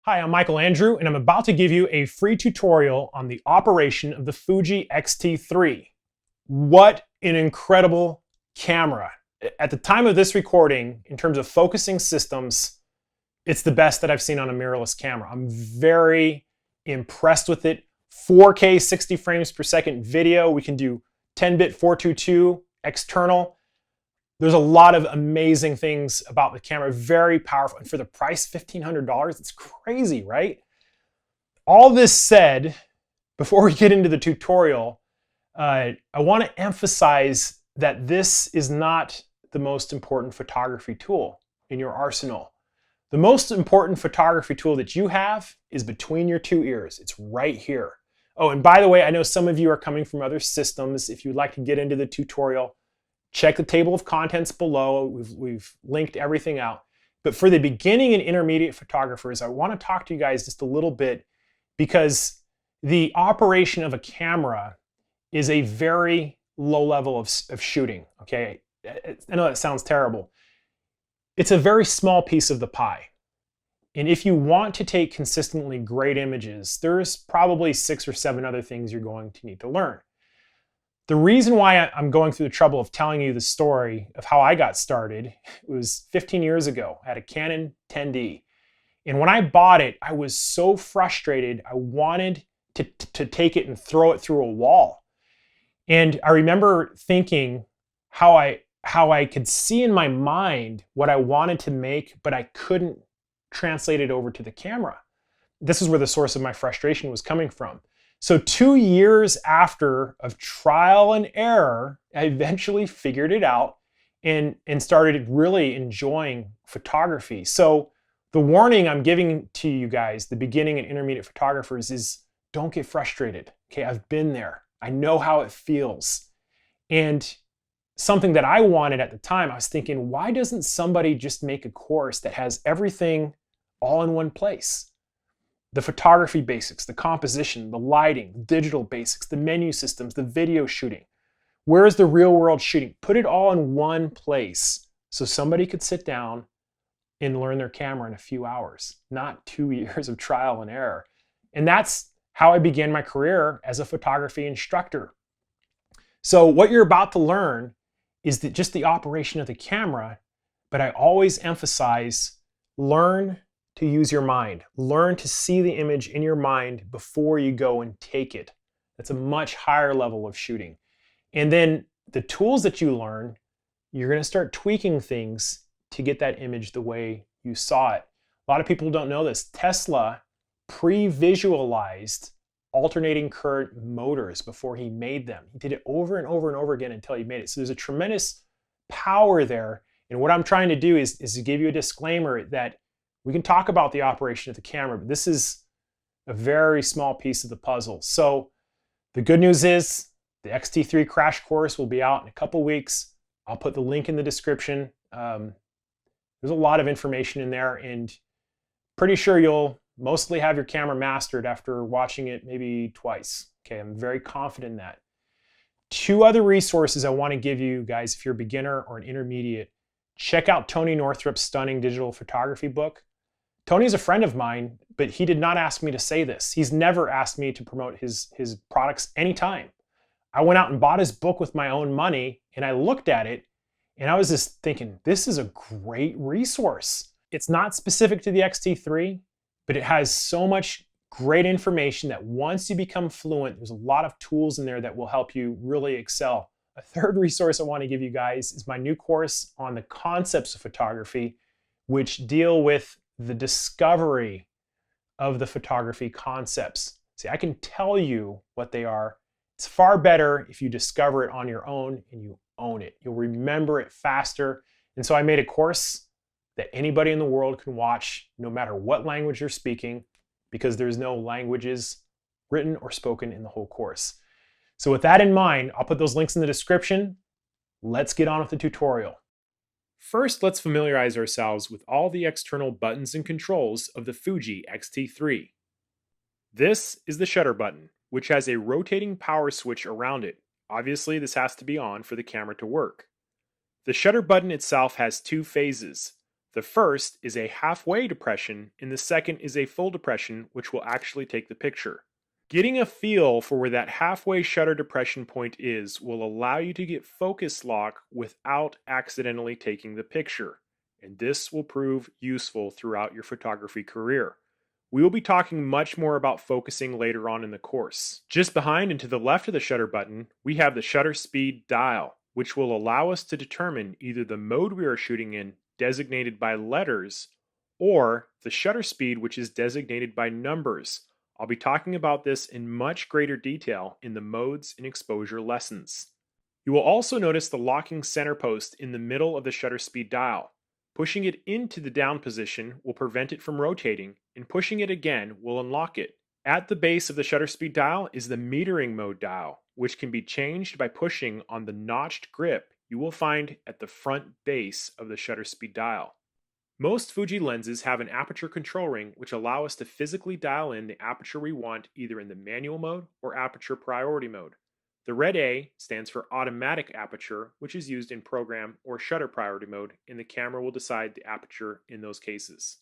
Hi, I'm Michael Andrew, and I'm about to give you a free tutorial on the operation of the Fuji XT3. What an incredible camera. At the time of this recording, in terms of focusing systems, it's the best that I've seen on a mirrorless camera. I'm very impressed with it. 4K 60 frames per second video. We can do 10-bit 422 external. There's a lot of amazing things about the camera, very powerful. And for the price, $1,500, it's crazy, right? All this said, before we get into the tutorial, I want to emphasize that this is not the most important photography tool in your arsenal. The most important photography tool that you have is between your two ears. It's right here. Oh, and by the way, I know some of you are coming from other systems. If you'd like to get into the tutorial, check the table of contents below. We've linked everything out. But for the beginning and intermediate photographers, I want to talk to you guys just a little bit because the operation of a camera is a very low level of shooting, okay? I know that sounds terrible. It's a very small piece of the pie. And if you want to take consistently great images, there's probably 6 or 7 other things you're going to need to learn. The reason why I'm going through the trouble of telling you the story of how I got started was 15 years ago. I had a Canon 10D. And when I bought it, I was so frustrated. I wanted to take it and throw it through a wall. And I remember thinking how I could see in my mind what I wanted to make, but I couldn't translate it over to the camera. This is where the source of my frustration was coming from. So 2 years after of trial and error, I eventually figured it out and started really enjoying photography. So the warning I'm giving to you guys, the beginning and intermediate photographers, is don't get frustrated. Okay, I've been there. I know how it feels. And something that I wanted at the time, I was thinking, why doesn't somebody just make a course that has everything all in one place? The photography basics, the composition, the lighting, the digital basics, the menu systems, the video shooting. Where's the real world shooting? Put it all in one place so somebody could sit down and learn their camera in a few hours, not 2 years of trial and error. And that's how I began my career as a photography instructor. So what you're about to learn is just the operation of the camera, but I always emphasize learn to use your mind. Learn to see the image in your mind before you go and take it. That's a much higher level of shooting. And then the tools that you learn, you're going to start tweaking things to get that image the way you saw it. A lot of people don't know this. Tesla pre-visualized alternating current motors before he made them. He did it over and over and over again until he made it. So there's a tremendous power there. And what I'm trying to do is to give you a disclaimer that we can talk about the operation of the camera, but this is a very small piece of the puzzle. So the good news is the XT3 crash course will be out in a couple weeks. I'll put the link in the description. There's a lot of information in there, and pretty sure you'll mostly have your camera mastered after watching it maybe twice. Okay, I'm very confident in that. 2 other resources I want to give you guys if you're a beginner or an intermediate. Check out Tony Northrup's stunning digital photography book. Tony's a friend of mine, but he did not ask me to say this. He's never asked me to promote his products anytime. I went out and bought his book with my own money, and I looked at it, and I was just thinking, this is a great resource. It's not specific to the XT3, but it has so much great information that once you become fluent, there's a lot of tools in there that will help you really excel. A third resource I want to give you guys is my new course on the concepts of photography, which deal with the discovery of the photography concepts. See, I can tell you what they are. It's far better if you discover it on your own and you own it. You'll remember it faster. And so I made a course that anybody in the world can watch, no matter what language they're speaking, because there's no languages written or spoken in the whole course. So with that in mind, I'll put those links in the description. Let's get on with the tutorial. First, let's familiarize ourselves with all the external buttons and controls of the Fuji XT3. This is the shutter button, which has a rotating power switch around it. Obviously, this has to be on for the camera to work. The shutter button itself has 2 phases. The first is a halfway depression, and the second is a full depression, which will actually take the picture. Getting a feel for where that halfway shutter depression point is will allow you to get focus lock without accidentally taking the picture, and this will prove useful throughout your photography career. We will be talking much more about focusing later on in the course. Just behind and to the left of the shutter button, we have the shutter speed dial, which will allow us to determine either the mode we are shooting in, designated by letters, or the shutter speed, which is designated by numbers. I'll be talking about this in much greater detail in the modes and exposure lessons. You will also notice the locking center post in the middle of the shutter speed dial. Pushing it into the down position will prevent it from rotating, and pushing it again will unlock it. At the base of the shutter speed dial is the metering mode dial, which can be changed by pushing on the notched grip you will find at the front base of the shutter speed dial. Most Fuji lenses have an aperture control ring which allow us to physically dial in the aperture we want either in the manual mode or aperture priority mode. The red A stands for automatic aperture, which is used in program or shutter priority mode, and the camera will decide the aperture in those cases.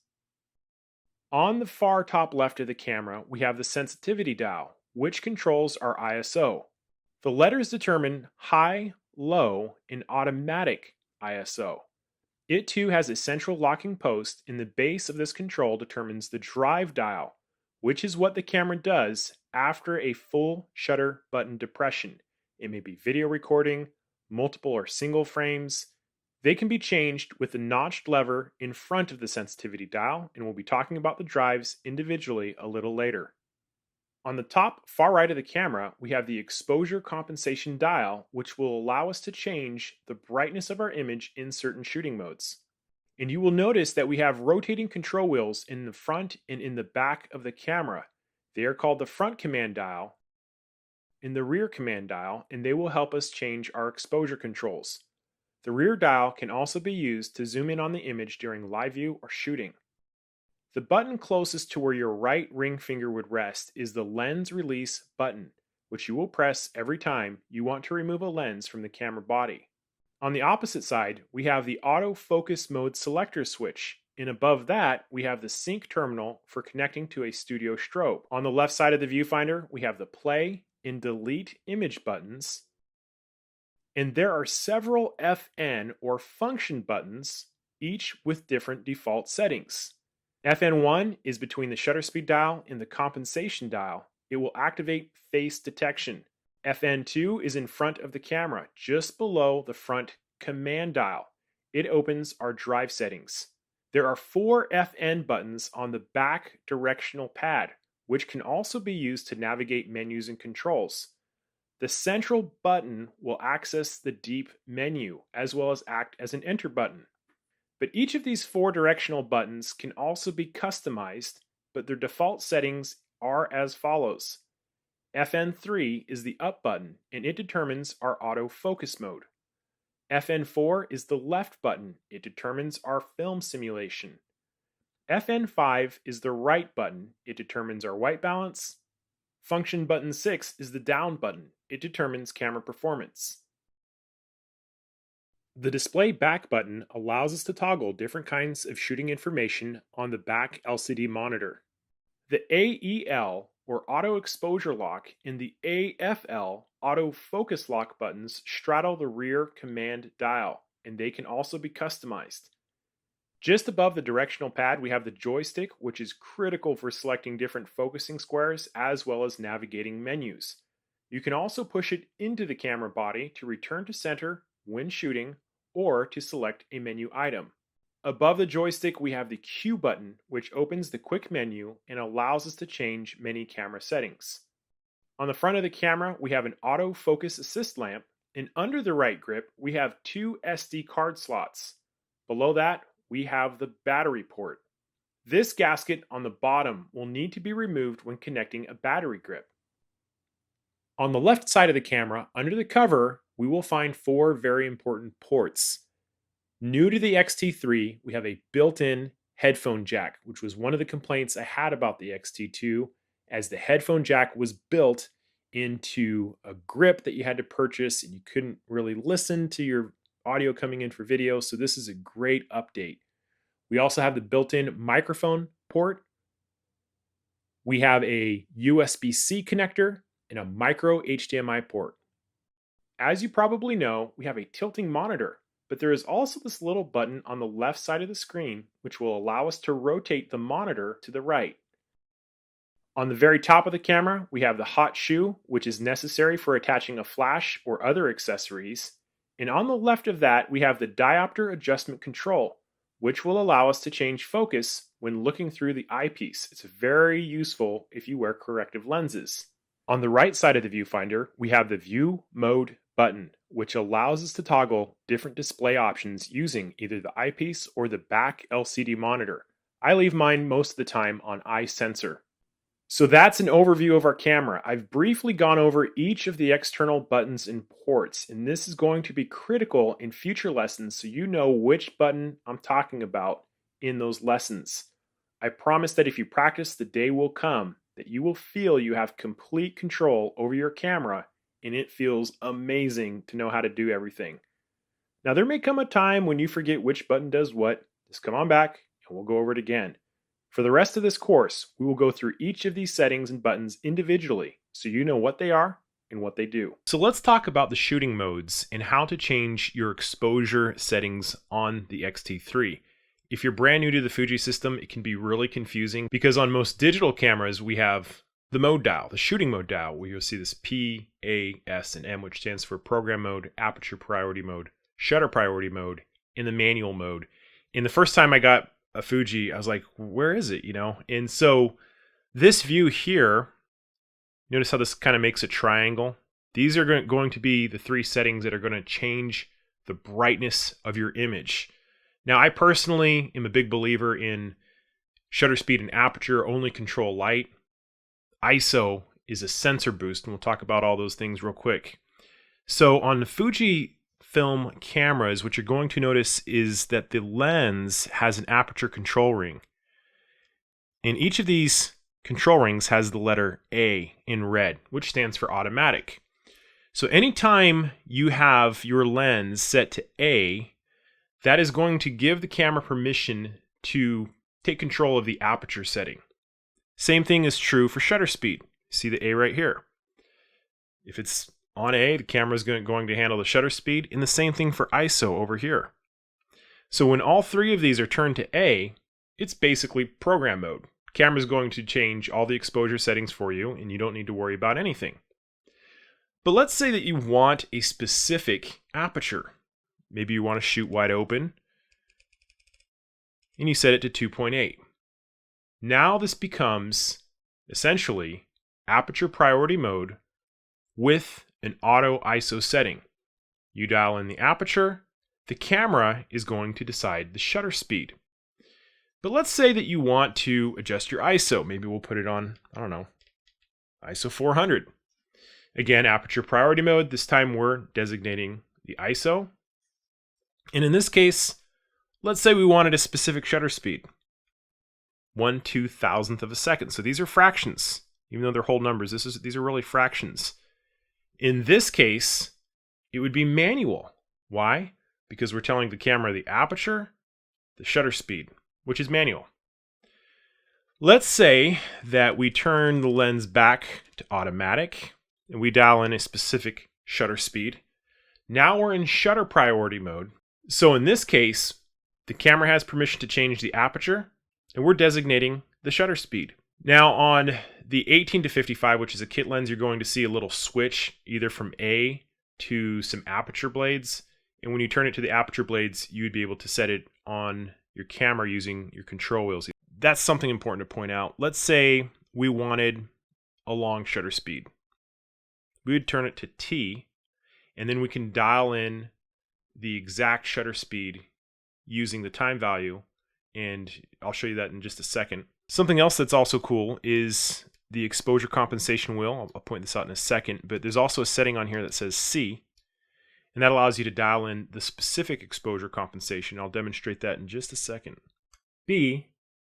On the far top left of the camera, we have the sensitivity dial, which controls our ISO. The letters determine high, low, and automatic ISO. It too has a central locking post, and the base of this control determines the drive dial, which is what the camera does after a full shutter button depression. It may be video recording, multiple or single frames. They can be changed with the notched lever in front of the sensitivity dial, and we'll be talking about the drives individually a little later. On the top far right of the camera, we have the exposure compensation dial, which will allow us to change the brightness of our image in certain shooting modes. And you will notice that we have rotating control wheels in the front and in the back of the camera. They are called the front command dial and the rear command dial, and they will help us change our exposure controls. The rear dial can also be used to zoom in on the image during live view or shooting. The button closest to where your right ring finger would rest is the lens release button, which you will press every time you want to remove a lens from the camera body. On the opposite side, we have the autofocus mode selector switch, and above that, we have the sync terminal for connecting to a studio strobe. On the left side of the viewfinder, we have the play and delete image buttons, and there are several FN or function buttons, each with different default settings. FN1 is between the shutter speed dial and the compensation dial. It will activate face detection. FN2 is in front of the camera, just below the front command dial. It opens our drive settings. There are 4 FN buttons on the back directional pad, which can also be used to navigate menus and controls. The central button will access the deep menu, as well as act as an enter button. But each of these 4 directional buttons can also be customized, but their default settings are as follows. FN3 is the up button, and it determines our autofocus mode. FN4 is the left button. It determines our film simulation. FN5 is the right button. It determines our white balance. Function button 6 is the down button. It determines camera performance. The display back button allows us to toggle different kinds of shooting information on the back LCD monitor. The AEL or auto exposure lock and the AFL auto focus lock buttons straddle the rear command dial, and they can also be customized. Just above the directional pad, we have the joystick, which is critical for selecting different focusing squares as well as navigating menus. You can also push it into the camera body to return to center when shooting or to select a menu item. Above the joystick, we have the Q button, which opens the quick menu and allows us to change many camera settings. On the front of the camera, we have an auto focus assist lamp, and under the right grip, we have 2 SD card slots. Below that, we have the battery port. This gasket on the bottom will need to be removed when connecting a battery grip. On the left side of the camera, under the cover, we will find 4 very important ports. New to the XT3, we have a built-in headphone jack, which was one of the complaints I had about the XT2, as the headphone jack was built into a grip that you had to purchase and you couldn't really listen to your audio coming in for video, so this is a great update. We also have the built-in microphone port. We have a USB-C connector and a micro HDMI port. As you probably know, we have a tilting monitor, but there is also this little button on the left side of the screen which will allow us to rotate the monitor to the right. On the very top of the camera, we have the hot shoe, which is necessary for attaching a flash or other accessories. And on the left of that, we have the diopter adjustment control, which will allow us to change focus when looking through the eyepiece. It's very useful if you wear corrective lenses. On the right side of the viewfinder, we have the view mode button, which allows us to toggle different display options using either the eyepiece or the back LCD monitor. I leave mine most of the time on eye sensor. So that's an overview of our camera. I've briefly gone over each of the external buttons and ports, and this is going to be critical in future lessons so you know which button I'm talking about in those lessons. I promise that if you practice, the day will come that you will feel you have complete control over your camera, and it feels amazing to know how to do everything. Now, there may come a time when you forget which button does what. Just come on back and we'll go over it again. For the rest of this course, we will go through each of these settings and buttons individually so you know what they are and what they do. So let's talk about the shooting modes and how to change your exposure settings on the X-T3. If you're brand new to the Fuji system, it can be really confusing because on most digital cameras, we have the mode dial, the shooting mode dial, where you'll see this P, A, S, and M, which stands for program mode, aperture priority mode, shutter priority mode, and the manual mode. And the first time I got a Fuji, I was like, where is it, And so this view here, notice how this kind of makes a triangle. These are going to be the three settings that are going to change the brightness of your image. Now, I personally am a big believer in shutter speed and aperture only control light. ISO is a sensor boost, and we'll talk about all those things real quick. So on the Fuji film cameras, what you're going to notice is that the lens has an aperture control ring. And each of these control rings has the letter A in red, which stands for automatic. So anytime you have your lens set to A, that is going to give the camera permission to take control of the aperture setting. Same thing is true for shutter speed. See the A right here. If it's on A, the camera is going to handle the shutter speed, and the same thing for ISO over here. So when all three of these are turned to A, it's basically program mode. The camera is going to change all the exposure settings for you, and you don't need to worry about anything. But let's say that you want a specific aperture. Maybe you want to shoot wide open, and you set it to 2.8. Now this becomes essentially aperture priority mode with an auto ISO setting. You dial in the aperture, the camera is going to decide the shutter speed. But let's say that you want to adjust your ISO. Maybe we'll put it on, I don't know, ISO 400. Again, aperture priority mode. This time we're designating the ISO. And in this case, let's say we wanted a specific shutter speed. 1/2000th of a second. So these are fractions. Even though they're whole numbers, these are really fractions. In this case, it would be manual. Why? Because we're telling the camera the aperture, the shutter speed, which is manual. Let's say that we turn the lens back to automatic and we dial in a specific shutter speed. Now we're in shutter priority mode. So in this case, the camera has permission to change the aperture, and we're designating the shutter speed. Now on the 18-55, which is a kit lens, you're going to see a little switch either from A to some aperture blades. And when you turn it to the aperture blades, you would be able to set it on your camera using your control wheels. That's something important to point out. Let's say we wanted a long shutter speed. We would turn it to T, and then we can dial in the exact shutter speed using the time value. And I'll show you that in just a second. Something else that's also cool is the exposure compensation wheel. I'll point this out in a second, but there's also a setting on here that says C, and that allows you to dial in the specific exposure compensation. I'll demonstrate that in just a second. B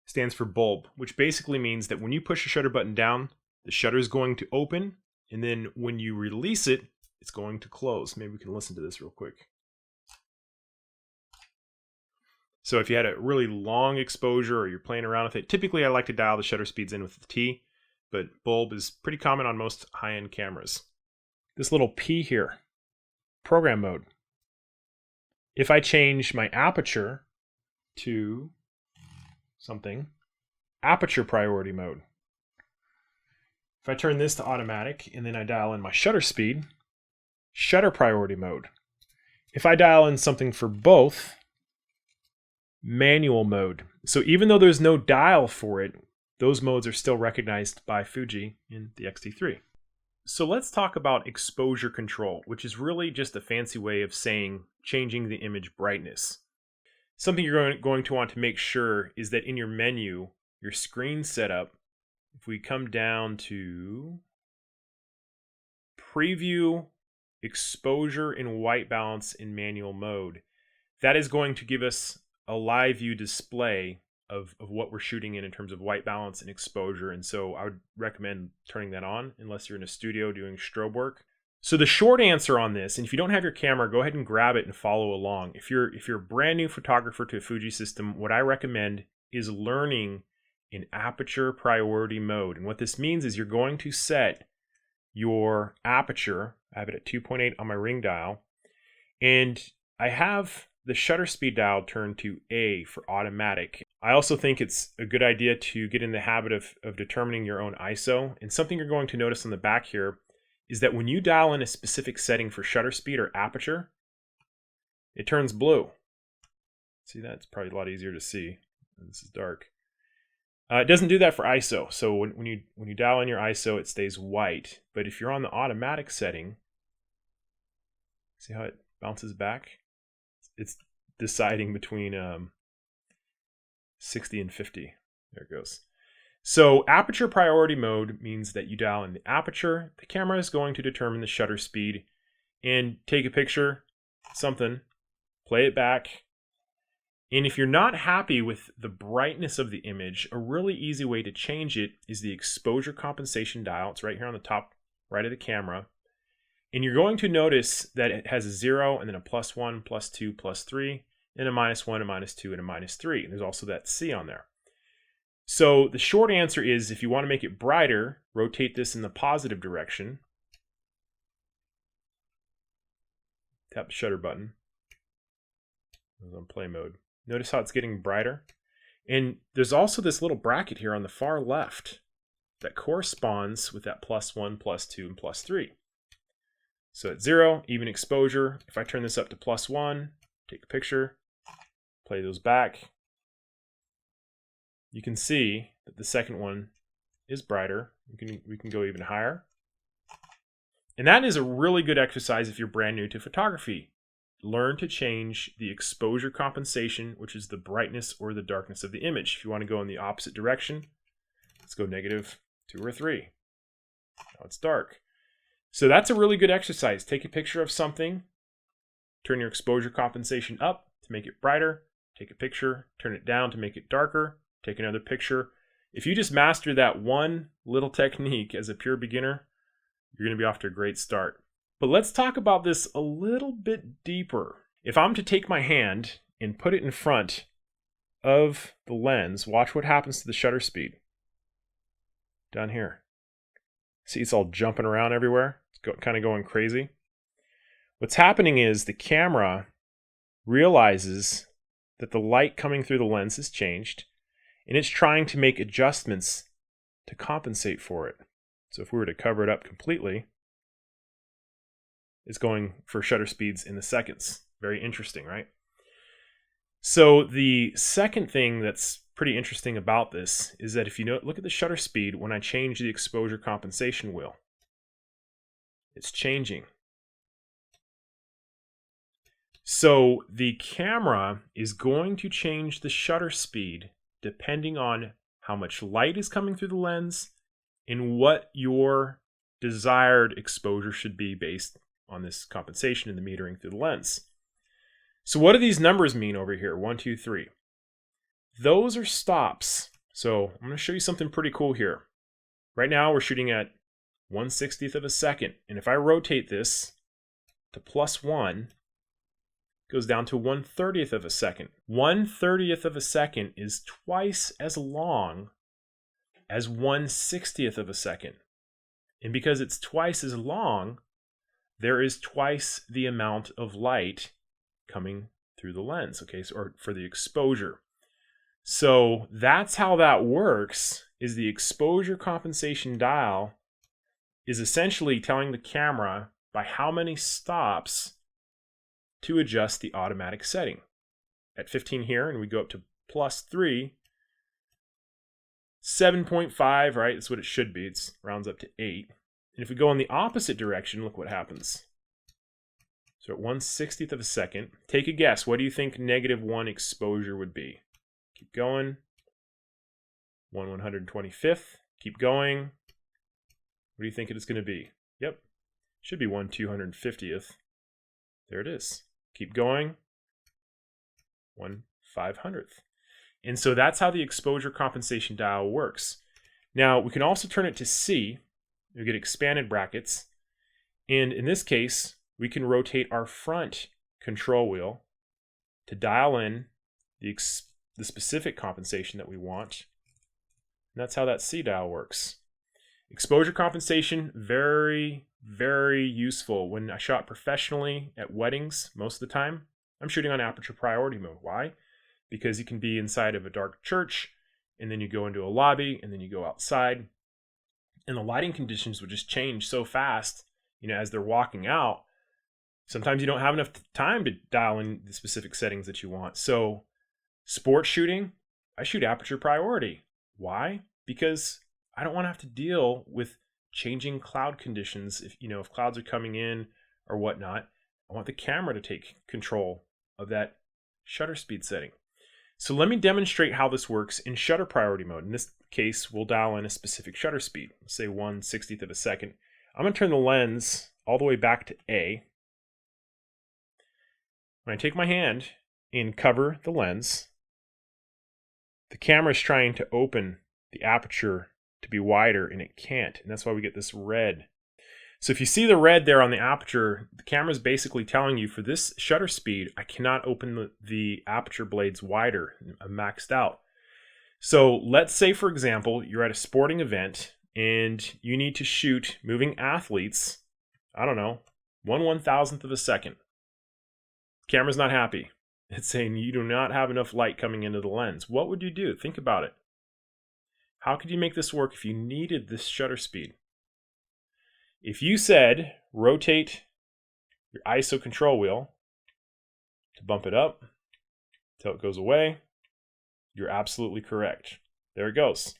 stands for bulb, which basically means that when you push the shutter button down, the shutter is going to open, and then when you release it, it's going to close. Maybe we can listen to this real quick. So if you had a really long exposure or you're playing around with it, typically I like to dial the shutter speeds in with the T, but bulb is pretty common on most high-end cameras. This little P here, program mode. If I change my aperture to something, aperture priority mode. If I turn this to automatic and then I dial in my shutter speed, shutter priority mode. If I dial in something for both, manual mode. So even though there's no dial for it, those modes are still recognized by Fuji in the X-T3. So let's talk about exposure control, which is really just a fancy way of saying changing the image brightness. Something you're going to want to make sure is that in your menu, your screen setup, if we come down to preview, exposure, and white balance in manual mode, that is going to give us a live view display of what we're shooting in terms of white balance and exposure. And so I would recommend turning that on unless you're in a studio doing strobe work. So the short answer on this, and if you don't have your camera, go ahead and grab it and follow along. If you're a brand new photographer to a Fuji system, what I recommend is learning in aperture priority mode. And what this means is you're going to set your aperture. I have it at 2.8 on my ring dial, and I have the shutter speed dial turned to A for automatic. I also think it's a good idea to get in the habit of determining your own ISO. And something you're going to notice on the back here is that when you dial in a specific setting for shutter speed or aperture, it turns blue. See that? It's probably a lot easier to see. This is dark. It doesn't do that for ISO. So when you dial in your ISO, it stays white. But if you're on the automatic setting, see how it bounces back? It's deciding between 60 and 50. There it goes. So aperture priority mode means that you dial in the aperture. The camera is going to determine the shutter speed and take a picture, something, play it back. And if you're not happy with the brightness of the image, a really easy way to change it is the exposure compensation dial. It's right here on the top right of the camera. And you're going to notice that it has a 0 and then a +1, +2, +3, and a -1, a -2, and a -3. And there's also that C on there. So the short answer is if you want to make it brighter, rotate this in the positive direction. Tap the shutter button. It was on play mode. Notice how it's getting brighter. And there's also this little bracket here on the far left that corresponds with that +1, +2, and +3. So at 0, even exposure. If I turn this up to +1, take a picture, play those back, you can see that the second one is brighter. We can go even higher. And that is a really good exercise if you're brand new to photography. Learn to change the exposure compensation, which is the brightness or the darkness of the image. If you want to go in the opposite direction, let's go -2 or 3. Now it's dark. So that's a really good exercise. Take a picture of something, turn your exposure compensation up to make it brighter, take a picture, turn it down to make it darker, take another picture. If you just master that one little technique as a pure beginner, you're going to be off to a great start. But let's talk about this a little bit deeper. If I'm to take my hand and put it in front of the lens, watch what happens to the shutter speed. Down here. See, it's all jumping around everywhere. It's kind of going crazy. What's happening is the camera realizes that the light coming through the lens has changed, and it's trying to make adjustments to compensate for it. So if we were to cover it up completely, it's going for shutter speeds in the seconds. Very interesting, right? So the second thing that's pretty interesting about this is that if you look at the shutter speed when I change the exposure compensation wheel, it's changing. So the camera is going to change the shutter speed depending on how much light is coming through the lens and what your desired exposure should be based on this compensation and the metering through the lens. So what do these numbers mean over here? 1, 2, 3. Those are stops. So I'm going to show you something pretty cool here. Right now we're shooting at 1/60th of a second. And if I rotate this to +1, goes down to 1/30th of a second. 1/30th of a second is twice as long as 1/60th of a second. And because it's twice as long, there is twice the amount of light coming through the lens, okay, or for the exposure. So that's how that works, is the exposure compensation dial is essentially telling the camera by how many stops to adjust the automatic setting. At 15 here, and we go up to +3, 7.5, right? That's what it should be. It rounds up to 8. And if we go in the opposite direction, look what happens. So at 1/60th of a second, take a guess. What do you think -1 exposure would be? Keep going. 1/125th. Keep going. What do you think it is going to be? Yep. Should be 1/250th. There it is. Keep going. 1/500th. And so that's how the exposure compensation dial works. Now, we can also turn it to C. We get expanded brackets. And in this case, we can rotate our front control wheel to dial in the specific compensation that we want. And that's how that C dial works. Exposure compensation, very, very useful. When I shot professionally at weddings, most of the time, I'm shooting on aperture priority mode. Why? Because you can be inside of a dark church, and then you go into a lobby, and then you go outside, and the lighting conditions will just change so fast, as they're walking out. Sometimes you don't have enough time to dial in the specific settings that you want. So sports shooting, I shoot aperture priority. Why? Because I don't want to have to deal with changing cloud conditions. If clouds are coming in or whatnot, I want the camera to take control of that shutter speed setting. So let me demonstrate how this works in shutter priority mode. In this case, we'll dial in a specific shutter speed, let's say 1/60th of a second. I'm going to turn the lens all the way back to A. When I take my hand and cover the lens, the camera is trying to open the aperture to be wider, and it can't. And that's why we get this red. So if you see the red there on the aperture, the camera is basically telling you for this shutter speed, I cannot open the aperture blades wider. I'm maxed out. So let's say, for example, you're at a sporting event and you need to shoot moving athletes, I don't know, 1/1000th of a second. Camera's not happy. It's saying you do not have enough light coming into the lens. What would you do? Think about it. How could you make this work if you needed this shutter speed? If you said rotate your ISO control wheel to bump it up until it goes away, you're absolutely correct. There it goes.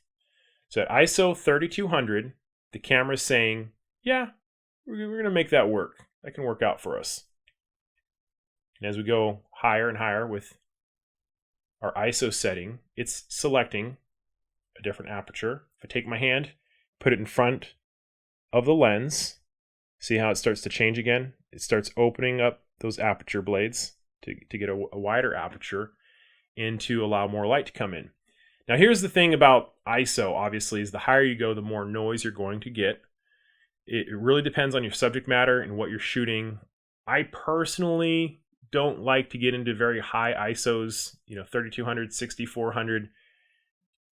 So at ISO 3200, the camera's saying, yeah, we're going to make that work. That can work out for us. And as we go higher and higher with our ISO setting, it's selecting a different aperture. If I take my hand, put it in front of the lens, see how it starts to change again? It starts opening up those aperture blades to get a wider aperture and to allow more light to come in. Now here's the thing about ISO, obviously, is the higher you go, the more noise you're going to get. It really depends on your subject matter and what you're shooting. I personally don't like to get into very high ISOs, 3200, 6400,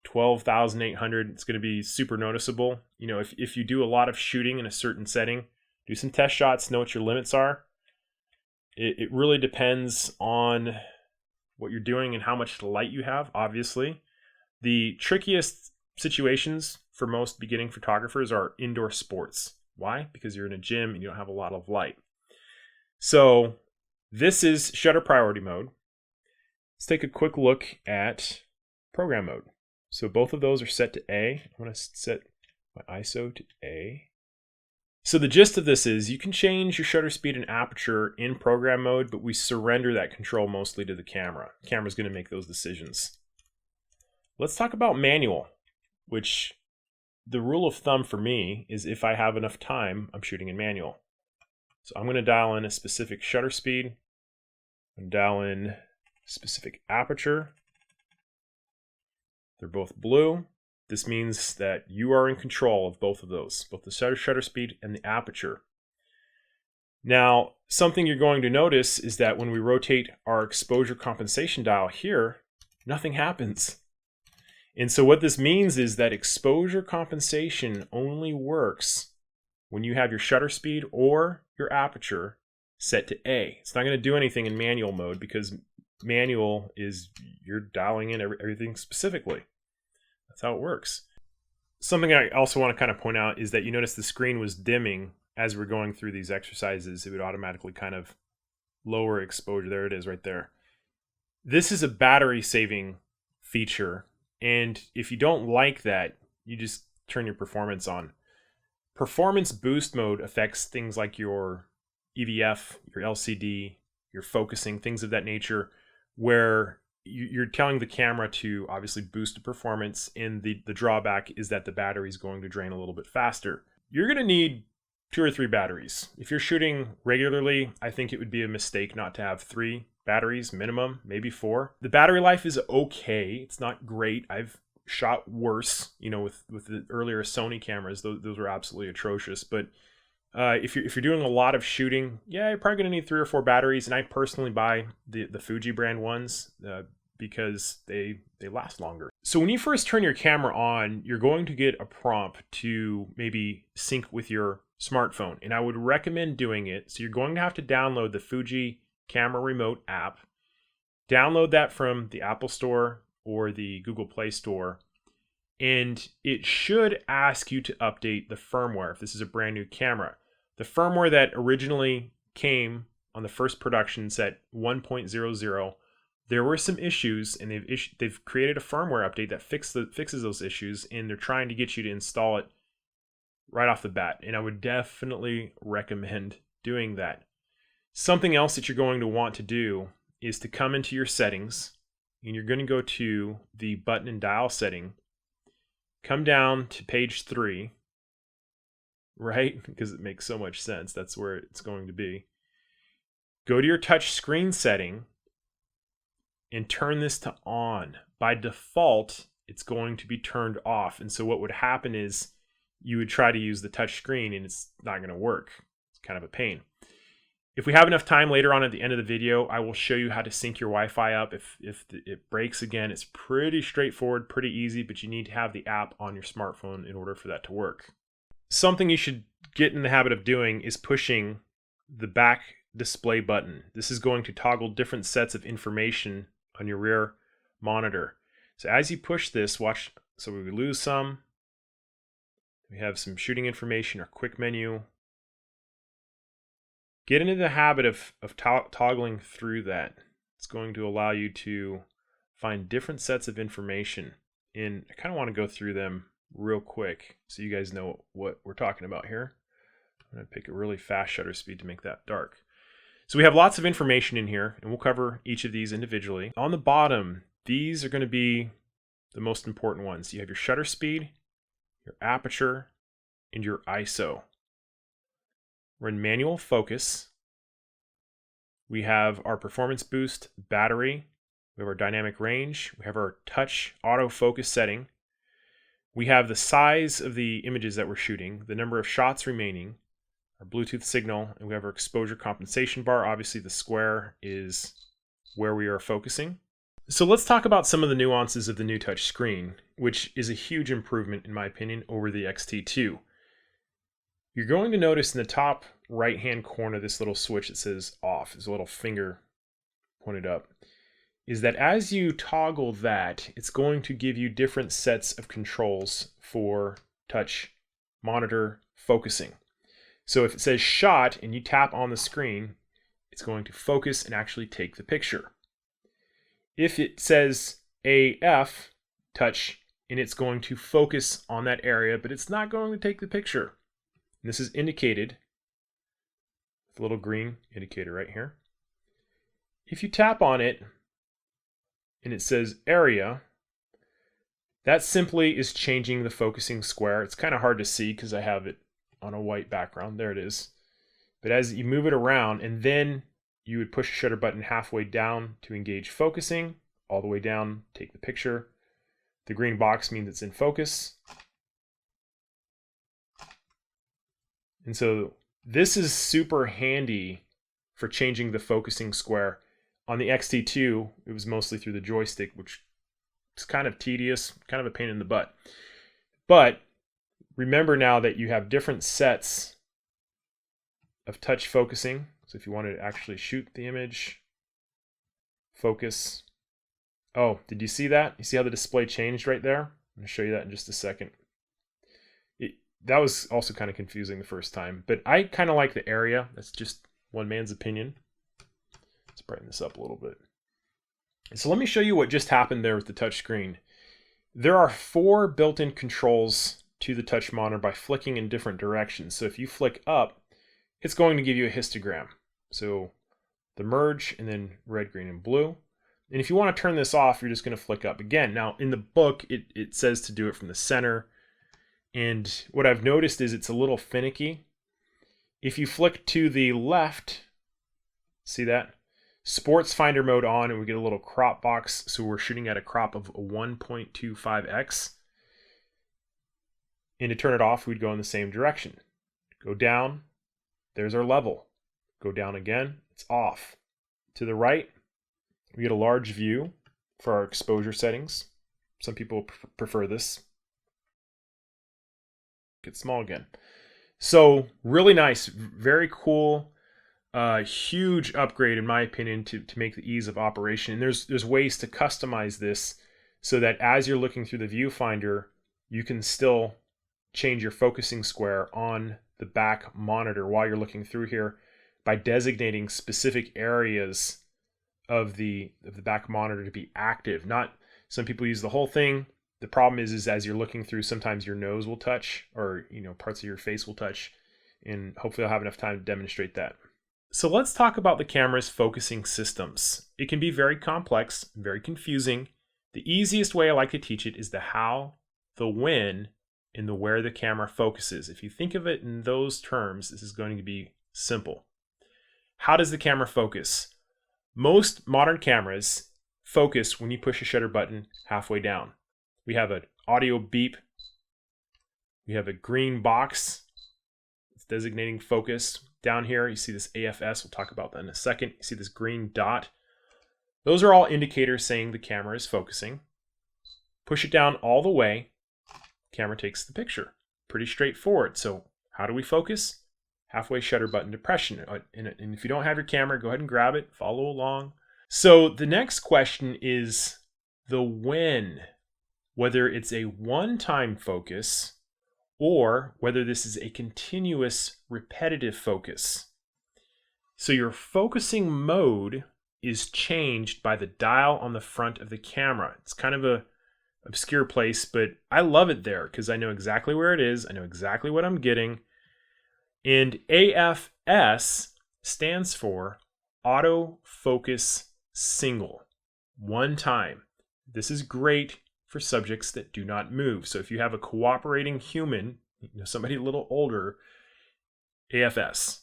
12,800. It's going to be super noticeable. If you do a lot of shooting in a certain setting, do some test shots, know what your limits are. It really depends on what you're doing and how much light you have, obviously. The trickiest situations for most beginning photographers are indoor sports. Why? Because you're in a gym and you don't have a lot of light. So this is shutter priority mode. Let's take a quick look at program mode. So both of those are set to A. I'm going to set my ISO to A. So the gist of this is you can change your shutter speed and aperture in program mode, but we surrender that control mostly to the camera. The camera's going to make those decisions. Let's talk about manual, which the rule of thumb for me is if I have enough time, I'm shooting in manual. So I'm going to dial in a specific shutter speed. I'm going to dial in specific aperture. They're both blue. This means that you are in control of both of those, both the shutter speed and the aperture. Now, something you're going to notice is that when we rotate our exposure compensation dial here, nothing happens. And so what this means is that exposure compensation only works when you have your shutter speed or your aperture set to A. It's not going to do anything in manual mode because manual is you're dialing in everything specifically. That's how it works. Something I also want to kind of point out is that you notice the screen was dimming as we're going through these exercises. It would automatically kind of lower exposure. There it is right there. This is a battery saving feature. And if you don't like that, you just turn your performance on. Performance boost mode affects things like your EVF, your LCD, your focusing, things of that nature, where you're telling the camera to obviously boost the performance, and the drawback is that the battery is going to drain a little bit faster. You're going to need 2 or 3 batteries. If you're shooting regularly, I think it would be a mistake not to have 3 batteries minimum, maybe 4. The battery life is okay. It's not great. I've shot worse, you know, with the earlier Sony cameras. Those were absolutely atrocious. But if you're doing a lot of shooting, yeah, you're probably going to need 3 or 4 batteries. And I personally buy the Fuji brand ones because they last longer. So when you first turn your camera on, you're going to get a prompt to maybe sync with your smartphone, and I would recommend doing it. So you're going to have to download the Fuji Camera Remote app. Download that from the Apple Store or the Google Play Store, and it should ask you to update the firmware if this is a brand new camera. The firmware that originally came on the first production set 1.00, there were some issues, and they've created a firmware update that fixes those issues, and they're trying to get you to install it right off the bat, and I would definitely recommend doing that. Something else that you're going to want to do is to come into your settings, and you're going to go to the button and dial setting, come down to page 3, right? Because it makes so much sense. That's where it's going to be. Go to your touch screen setting and turn this to on. By default, it's going to be turned off. And so what would happen is you would try to use the touch screen and it's not going to work. It's kind of a pain. If we have enough time later on at the end of the video, I will show you how to sync your Wi-Fi up. If it breaks again, it's pretty straightforward, pretty easy, but you need to have the app on your smartphone in order for that to work. Something you should get in the habit of doing is pushing the back display button. This is going to toggle different sets of information on your rear monitor. So as you push this, watch, so we lose some. We have some shooting information, our quick menu. Get into the habit of toggling through that. It's going to allow you to find different sets of information. And I kind of want to go through them real quick so you guys know what we're talking about here. I'm going to pick a really fast shutter speed to make that dark. So we have lots of information in here, and we'll cover each of these individually. On the bottom, these are going to be the most important ones. You have your shutter speed, your aperture, and your ISO. We're in manual focus. We have our performance boost battery. We have our dynamic range. We have our touch autofocus setting. We have the size of the images that we're shooting, the number of shots remaining, our Bluetooth signal, and we have our exposure compensation bar. Obviously, the square is where we are focusing. So let's talk about some of the nuances of the new touch screen, which is a huge improvement, in my opinion, over the XT2. You're going to notice in the top right-hand corner, this little switch that says off, there's a little finger pointed up, is that as you toggle that, it's going to give you different sets of controls for touch monitor focusing. So if it says shot and you tap on the screen, it's going to focus and actually take the picture. If it says AF touch, and it's going to focus on that area, but it's not going to take the picture. And this is indicated with a little green indicator right here. If you tap on it and it says area, that simply is changing the focusing square. It's kind of hard to see because I have it on a white background. There it is. But as you move it around, and then you would push the shutter button halfway down to engage focusing, all the way down, take the picture. The green box means it's in focus. And so This is super handy for changing the focusing square. On the XT2, it was mostly through the joystick, which is kind of tedious, kind of a pain in the butt. But remember now that you have different sets of touch focusing. So if you wanted to actually shoot the image, focus. Oh, did you see that? You see how the display changed right there? I'm going to show you that in just a second. That was also kind of confusing the first time, but I kind of like the area. That's just one man's opinion. Let's brighten this up a little bit. So let me show you what just happened there with the touch screen. There are 4 built-in controls to the touch monitor by flicking in different directions. So if you flick up, it's going to give you a histogram. So the merge and then red, green, and blue. And if you want to turn this off, you're just going to flick up again. Now in the book, it says to do it from the center. And what I've noticed is it's a little finicky. If you flick to the left, see that? Sports Finder mode on, and we get a little crop box. So we're shooting at a crop of 1.25x. And to turn it off, we'd go in the same direction. Go down, there's our level. Go down again, it's off. To the right, we get a large view for our exposure settings. Some people prefer this. Get small again. So really nice, very cool, huge upgrade in my opinion to make the ease of operation. And there's ways to customize this so that as you're looking through the viewfinder, you can still change your focusing square on the back monitor while you're looking through here by designating specific areas of the back monitor to be active. Not some people use the whole thing. The problem is as you're looking through, sometimes your nose will touch, or parts of your face will touch, and hopefully I'll have enough time to demonstrate that. So let's talk about the camera's focusing systems. It can be very complex, very confusing. The easiest way I like to teach it is the how, the when, and the where the camera focuses. If you think of it in those terms, this is going to be simple. How does the camera focus? Most modern cameras focus when you push a shutter button halfway down. We have an audio beep. We have a green box. It's designating focus. Down here, you see this AFS. We'll talk about that in a second. You see this green dot. Those are all indicators saying the camera is focusing. Push it down all the way. Camera takes the picture. Pretty straightforward. So how do we focus? Halfway shutter button depression. And if you don't have your camera, go ahead and grab it. Follow along. So the next question is the when. Whether it's a one-time focus or whether this is a continuous repetitive focus. So your focusing mode is changed by the dial on the front of the camera. It's kind of a obscure place, but I love it there because I know exactly where it is. I know exactly what I'm getting. And AFS stands for Auto Focus Single. One time. This is great for subjects that do not move. So if you have a cooperating human, somebody a little older, AFS.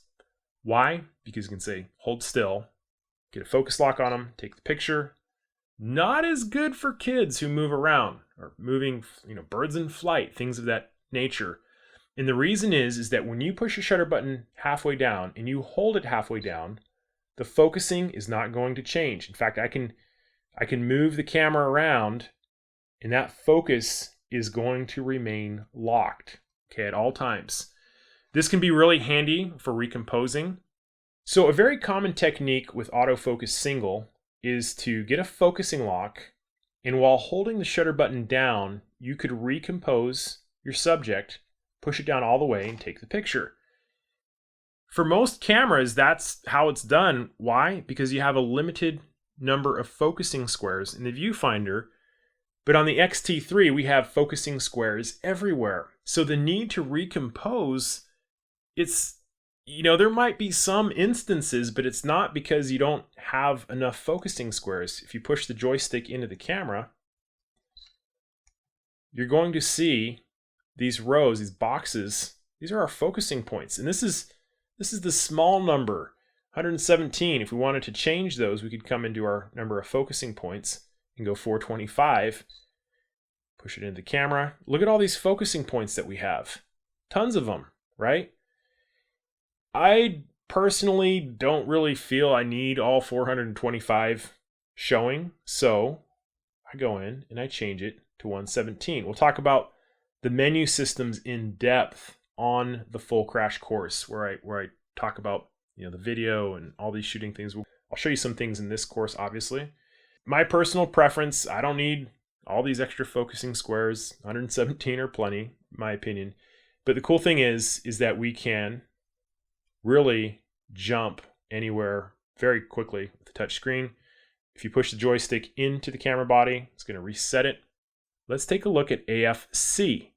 Why? Because you can say, hold still, get a focus lock on them, take the picture. Not as good for kids who move around or moving, birds in flight, things of that nature. And the reason is that when you push a shutter button halfway down and you hold it halfway down, the focusing is not going to change. In fact, I can move the camera around and that focus is going to remain locked, at all times. This can be really handy for recomposing. So a very common technique with autofocus single is to get a focusing lock, and while holding the shutter button down, you could recompose your subject, push it down all the way, and take the picture. For most cameras, that's how it's done. Why? Because you have a limited number of focusing squares in the viewfinder. But on the XT3, we have focusing squares everywhere. So the need to recompose, there might be some instances, but it's not because you don't have enough focusing squares. If you push the joystick into the camera, you're going to see these rows, these boxes. These are our focusing points. And this is the small number, 117. If we wanted to change those, we could come into our number of focusing points and go 425, push it into the camera. Look at all these focusing points that we have. Tons of them, right? I personally don't really feel I need all 425 showing, so I go in and I change it to 117. We'll talk about the menu systems in depth on the full crash course where I talk about, you know, the video and all these shooting things. I'll show you some things in this course, obviously. My personal preference, I don't need all these extra focusing squares. 117 are plenty, in my opinion. But the cool thing is that we can really jump anywhere very quickly with the touch screen. If you push the joystick into the camera body, it's going to reset it. Let's take a look at AFC,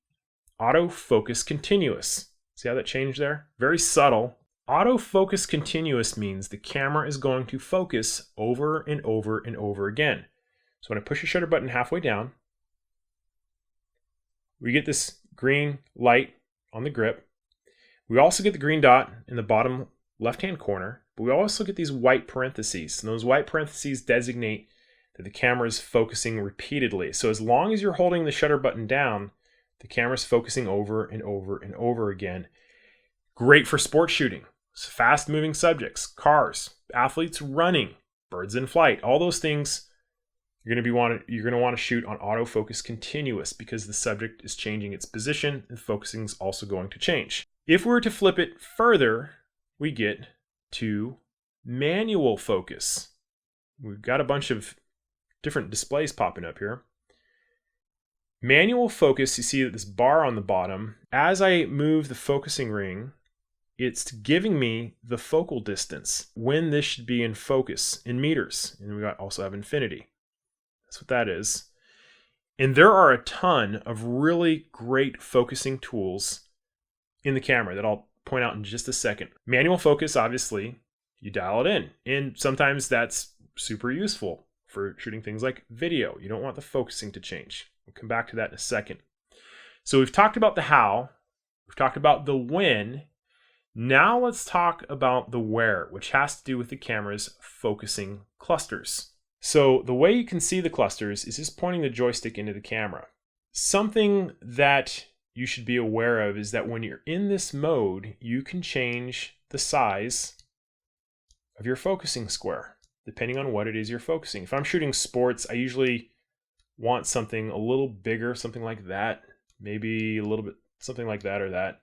Autofocus Continuous. See how that changed there? Very subtle. Autofocus Continuous means the camera is going to focus over and over and over again. So when I push the shutter button halfway down, we get this green light on the grip. We also get the green dot in the bottom left-hand corner, but we also get these white parentheses. And those white parentheses designate that the camera is focusing repeatedly. So as long as you're holding the shutter button down, the camera is focusing over and over and over again. Great for sports shooting, fast-moving subjects, cars, athletes running, birds in flight. All those things you're going to want to shoot on autofocus continuous because the subject is changing its position and focusing is also going to change. If we were to flip it further, we get to manual focus. We've got a bunch of different displays popping up here. Manual focus, you see this bar on the bottom. As I move the focusing ring, it's giving me the focal distance, when this should be in focus in meters. And we also have infinity. That's what that is. And there are a ton of really great focusing tools in the camera that I'll point out in just a second. Manual focus, obviously, you dial it in. And sometimes that's super useful for shooting things like video. You don't want the focusing to change. We'll come back to that in a second. So we've talked about the how. We've talked about the when. Now let's talk about the where, which has to do with the camera's focusing clusters. So the way you can see the clusters is just pointing the joystick into the camera. Something that you should be aware of is that when you're in this mode, you can change the size of your focusing square, depending on what it is you're focusing. If I'm shooting sports, I usually want something a little bigger, something like that, maybe a little bit, something like that or that.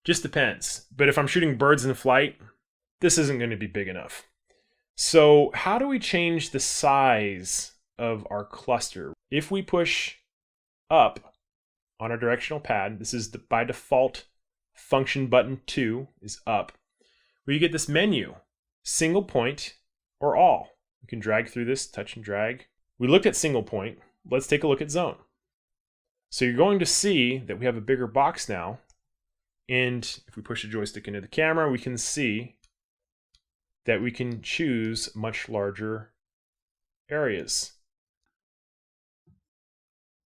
Just depends. But if I'm shooting birds in flight, this isn't going to be big enough. So how do we change the size of our cluster? If we push up on our directional pad, this is by default function button 2 is up, where you get this menu, single point or all. You can drag through this, touch and drag. We looked at single point. Let's take a look at zone. So you're going to see that we have a bigger box now. And if we push the joystick into the camera, we can see that we can choose much larger areas.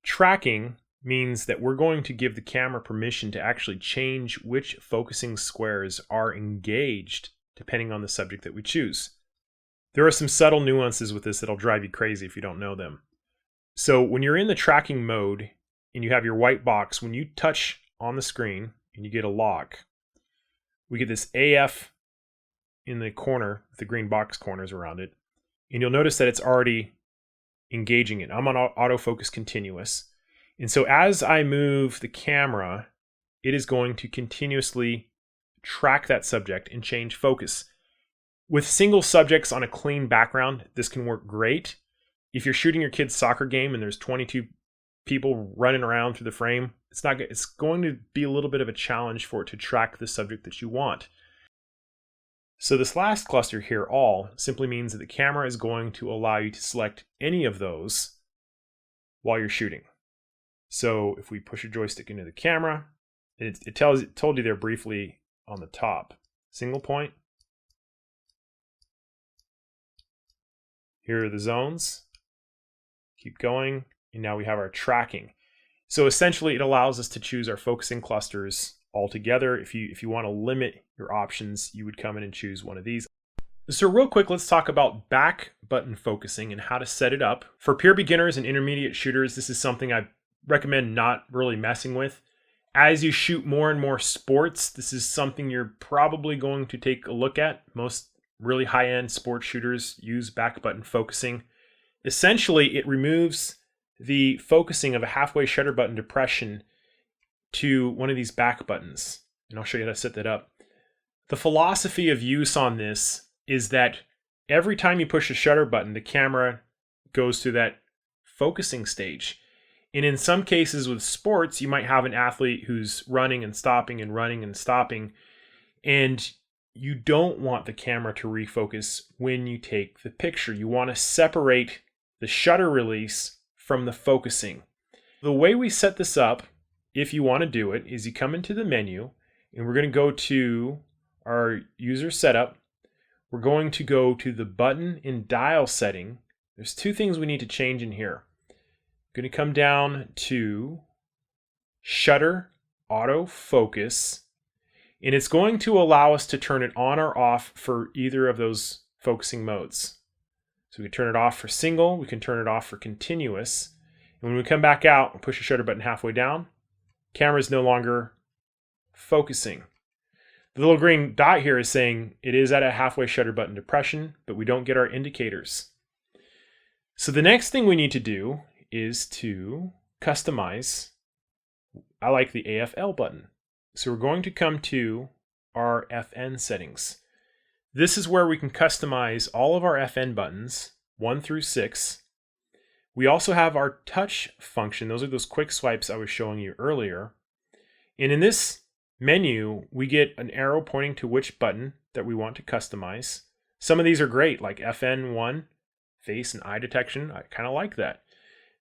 Tracking means that we're going to give the camera permission to actually change which focusing squares are engaged depending on the subject that we choose. There are some subtle nuances with this that'll drive you crazy if you don't know them. So when you're in the tracking mode and you have your white box, when you touch on the screen and you get a lock, we get this AF in the corner with the green box corners around it. And you'll notice that it's already engaging it. I'm on autofocus continuous. And so as I move the camera, it is going to continuously track that subject and change focus. With single subjects on a clean background, this can work great. If you're shooting your kid's soccer game and there's 22 people running around through the frame, it's going to be a little bit of a challenge for it to track the subject that you want. So this last cluster here, all, simply means that the camera is going to allow you to select any of those while you're shooting. So if we push a joystick into the camera, it told you there briefly on the top. Single point. Here are the zones. Keep going, and now we have our tracking. So essentially, it allows us to choose our focusing clusters altogether. If you want to limit your options, you would come in and choose one of these. So real quick, let's talk about back button focusing and how to set it up. For pure beginners and intermediate shooters, this is something I recommend not really messing with. As you shoot more and more sports, this is something you're probably going to take a look at. Most really high-end sports shooters use back button focusing. Essentially, it removes the focusing of a halfway shutter button depression to one of these back buttons. And I'll show you how to set that up. The philosophy of use on this is that every time you push the shutter button, the camera goes through that focusing stage. And in some cases with sports, you might have an athlete who's running and stopping and running and stopping, and you don't want the camera to refocus when you take the picture. You want to separate the shutter release from the focusing. The way we set this up, if you want to do it, is you come into the menu, and we're going to go to our user setup. We're going to go to the button and dial setting. There's two things we need to change in here. Going to come down to shutter autofocus, and it's going to allow us to turn it on or off for either of those focusing modes. So we can turn it off for single, we can turn it off for continuous, and when we come back out and push the shutter button halfway down, camera is no longer focusing. The little green dot here is saying it is at a halfway shutter button depression, but we don't get our indicators. So the next thing we need to do is to customize. I like the AFL button. So we're going to come to our FN settings. This is where we can customize all of our FN buttons, 1 through 6. We also have our touch function. Those are those quick swipes I was showing you earlier. And in this menu, we get an arrow pointing to which button that we want to customize. Some of these are great, like FN1, face and eye detection. I kind of like that.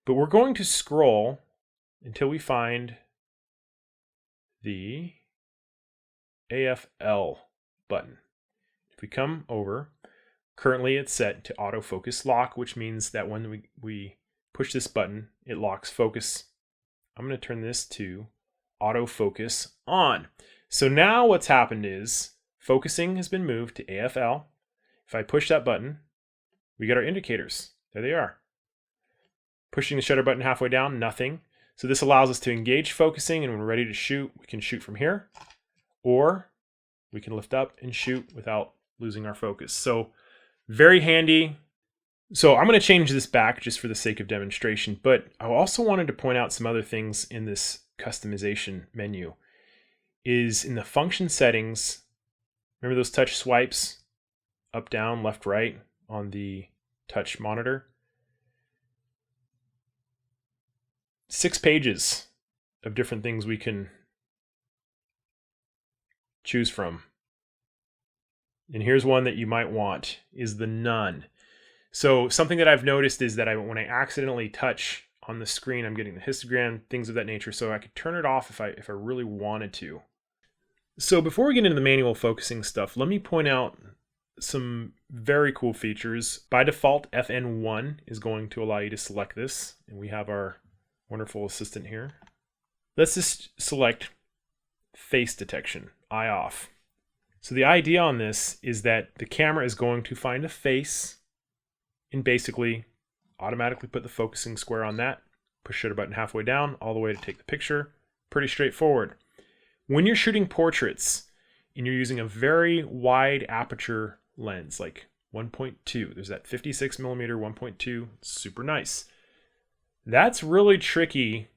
But we're going to scroll until we find the AFL button. If we come over, currently it's set to autofocus lock, which means that when we push this button, it locks focus. I'm going to turn this to autofocus on. So now what's happened is focusing has been moved to AFL. If I push that button, we get our indicators. There they are. Pushing the shutter button halfway down, nothing. So this allows us to engage focusing, and when we're ready to shoot, we can shoot from here, or we can lift up and shoot without losing our focus. So very handy. So I'm going to change this back just for the sake of demonstration, but I also wanted to point out some other things in this customization menu. Is in the function settings, remember those touch swipes, up, down, left, right on the touch monitor? 6 pages of different things we can choose from. And here's one that you might want, is the none. So something that I've noticed is that when I accidentally touch on the screen, I'm getting the histogram, things of that nature. So I could turn it off if I really wanted to. So before we get into the manual focusing stuff, let me point out some very cool features. By default, FN1 is going to allow you to select this, and we have our wonderful assistant here. Let's just select face detection, eye off. So the idea on this is that the camera is going to find a face and basically automatically put the focusing square on that, push shutter button halfway down, all the way to take the picture. Pretty straightforward. When you're shooting portraits and you're using a very wide aperture lens, like 1.2, there's that 56mm 1.2, super nice. That's really tricky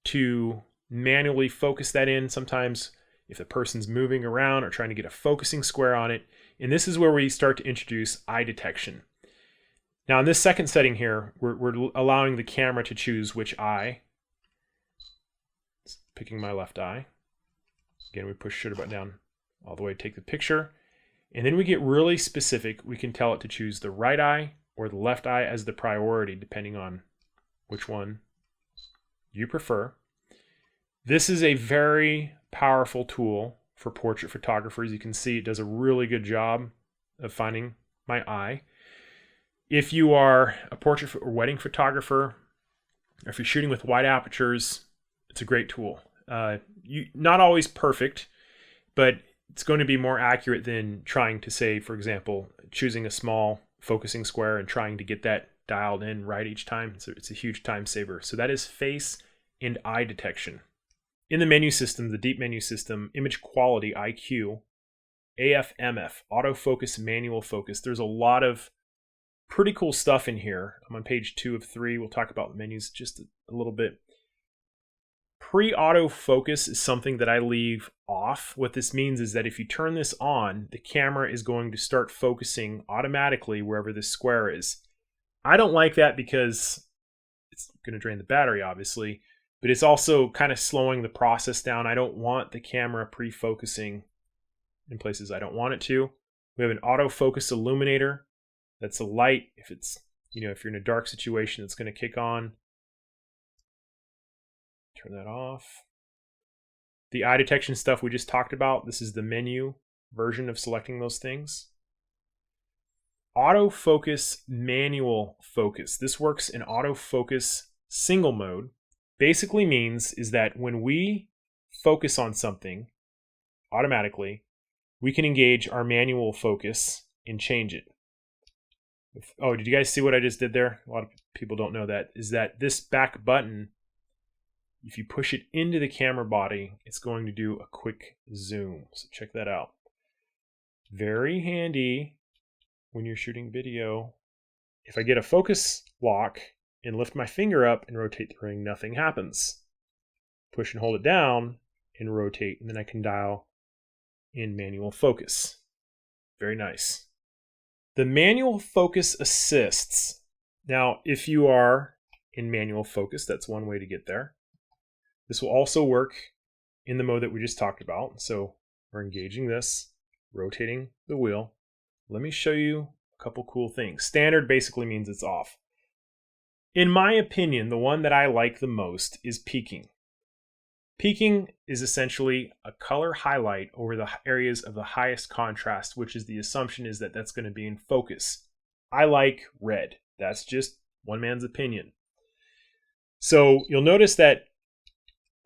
to manually focus that in. Sometimes if the person's moving around or trying to get a focusing square on it. And this is where we start to introduce eye detection. Now in this second setting here, we're allowing the camera to choose which eye. Picking my left eye. Again, we push shutter button down all the way to take the picture. And then we get really specific. We can tell it to choose the right eye or the left eye as the priority, depending on which one you prefer. This is a very powerful tool for portrait photographers. You can see it does a really good job of finding my eye. If you are a portrait or wedding photographer, or if you're shooting with wide apertures, it's a great tool. Not always perfect, but it's going to be more accurate than trying to say, for example, choosing a small focusing square and trying to get that dialed in right each time. So it's a huge time saver. So that is face and eye detection. in the menu system, the deep menu system, image quality, IQ, AF+MF, autofocus, manual focus. There's a lot of pretty cool stuff in here. I'm on page 2 of 3. We'll talk about menus just a little bit. Pre-autofocus is something that I leave off. What this means is that if you turn this on, the camera is going to start focusing automatically wherever this square is. I don't like that because it's going to drain the battery, obviously, but it's also kind of slowing the process down. I don't want the camera pre-focusing in places I don't want it to. We have an autofocus illuminator. That's a light. If it's, if you're in a dark situation, it's going to kick on. Turn that off. The eye detection stuff we just talked about. This is the menu version of selecting those things. Autofocus, manual focus. This works in autofocus single mode. Basically means is that when we focus on something automatically, we can engage our manual focus and change it. Oh, did you guys see what I just did there? A lot of people don't know that. Is that this back button, if you push it into the camera body, it's going to do a quick zoom. So check that out. Very handy when you're shooting video. If I get a focus lock and lift my finger up and rotate the ring, nothing happens. Push and hold it down and rotate, and then I can dial in manual focus. Very nice. The manual focus assists. Now, if you are in manual focus, that's one way to get there. This will also work in the mode that we just talked about. So we're engaging this, rotating the wheel. Let me show you a couple cool things. Standard basically means it's off. In my opinion, the one that I like the most is peaking. Peaking is essentially a color highlight over the areas of the highest contrast, which is the assumption is that that's going to be in focus. I like red. That's just one man's opinion. So you'll notice that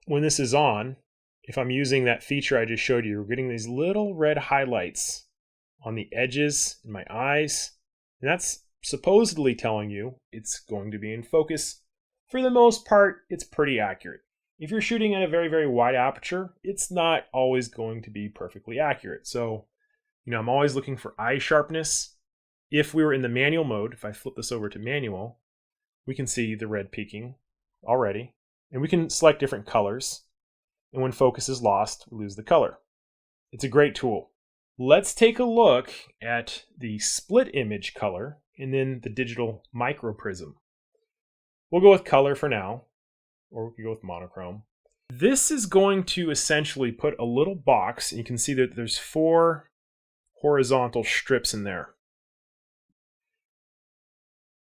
when this is on, if I'm using that feature I just showed you, we're getting these little red highlights on the edges in my eyes. And that's supposedly telling you it's going to be in focus. For the most part, it's pretty accurate. If you're shooting at a very, very wide aperture, it's not always going to be perfectly accurate. So, I'm always looking for eye sharpness. If we were in the manual mode, if I flip this over to manual, we can see the red peaking already. And we can select different colors. And when focus is lost, we lose the color. It's a great tool. Let's take a look at the split image color and then the digital microprism. We'll go with color for now, or we can go with monochrome. This is going to essentially put a little box, and you can see that there's 4 horizontal strips in there.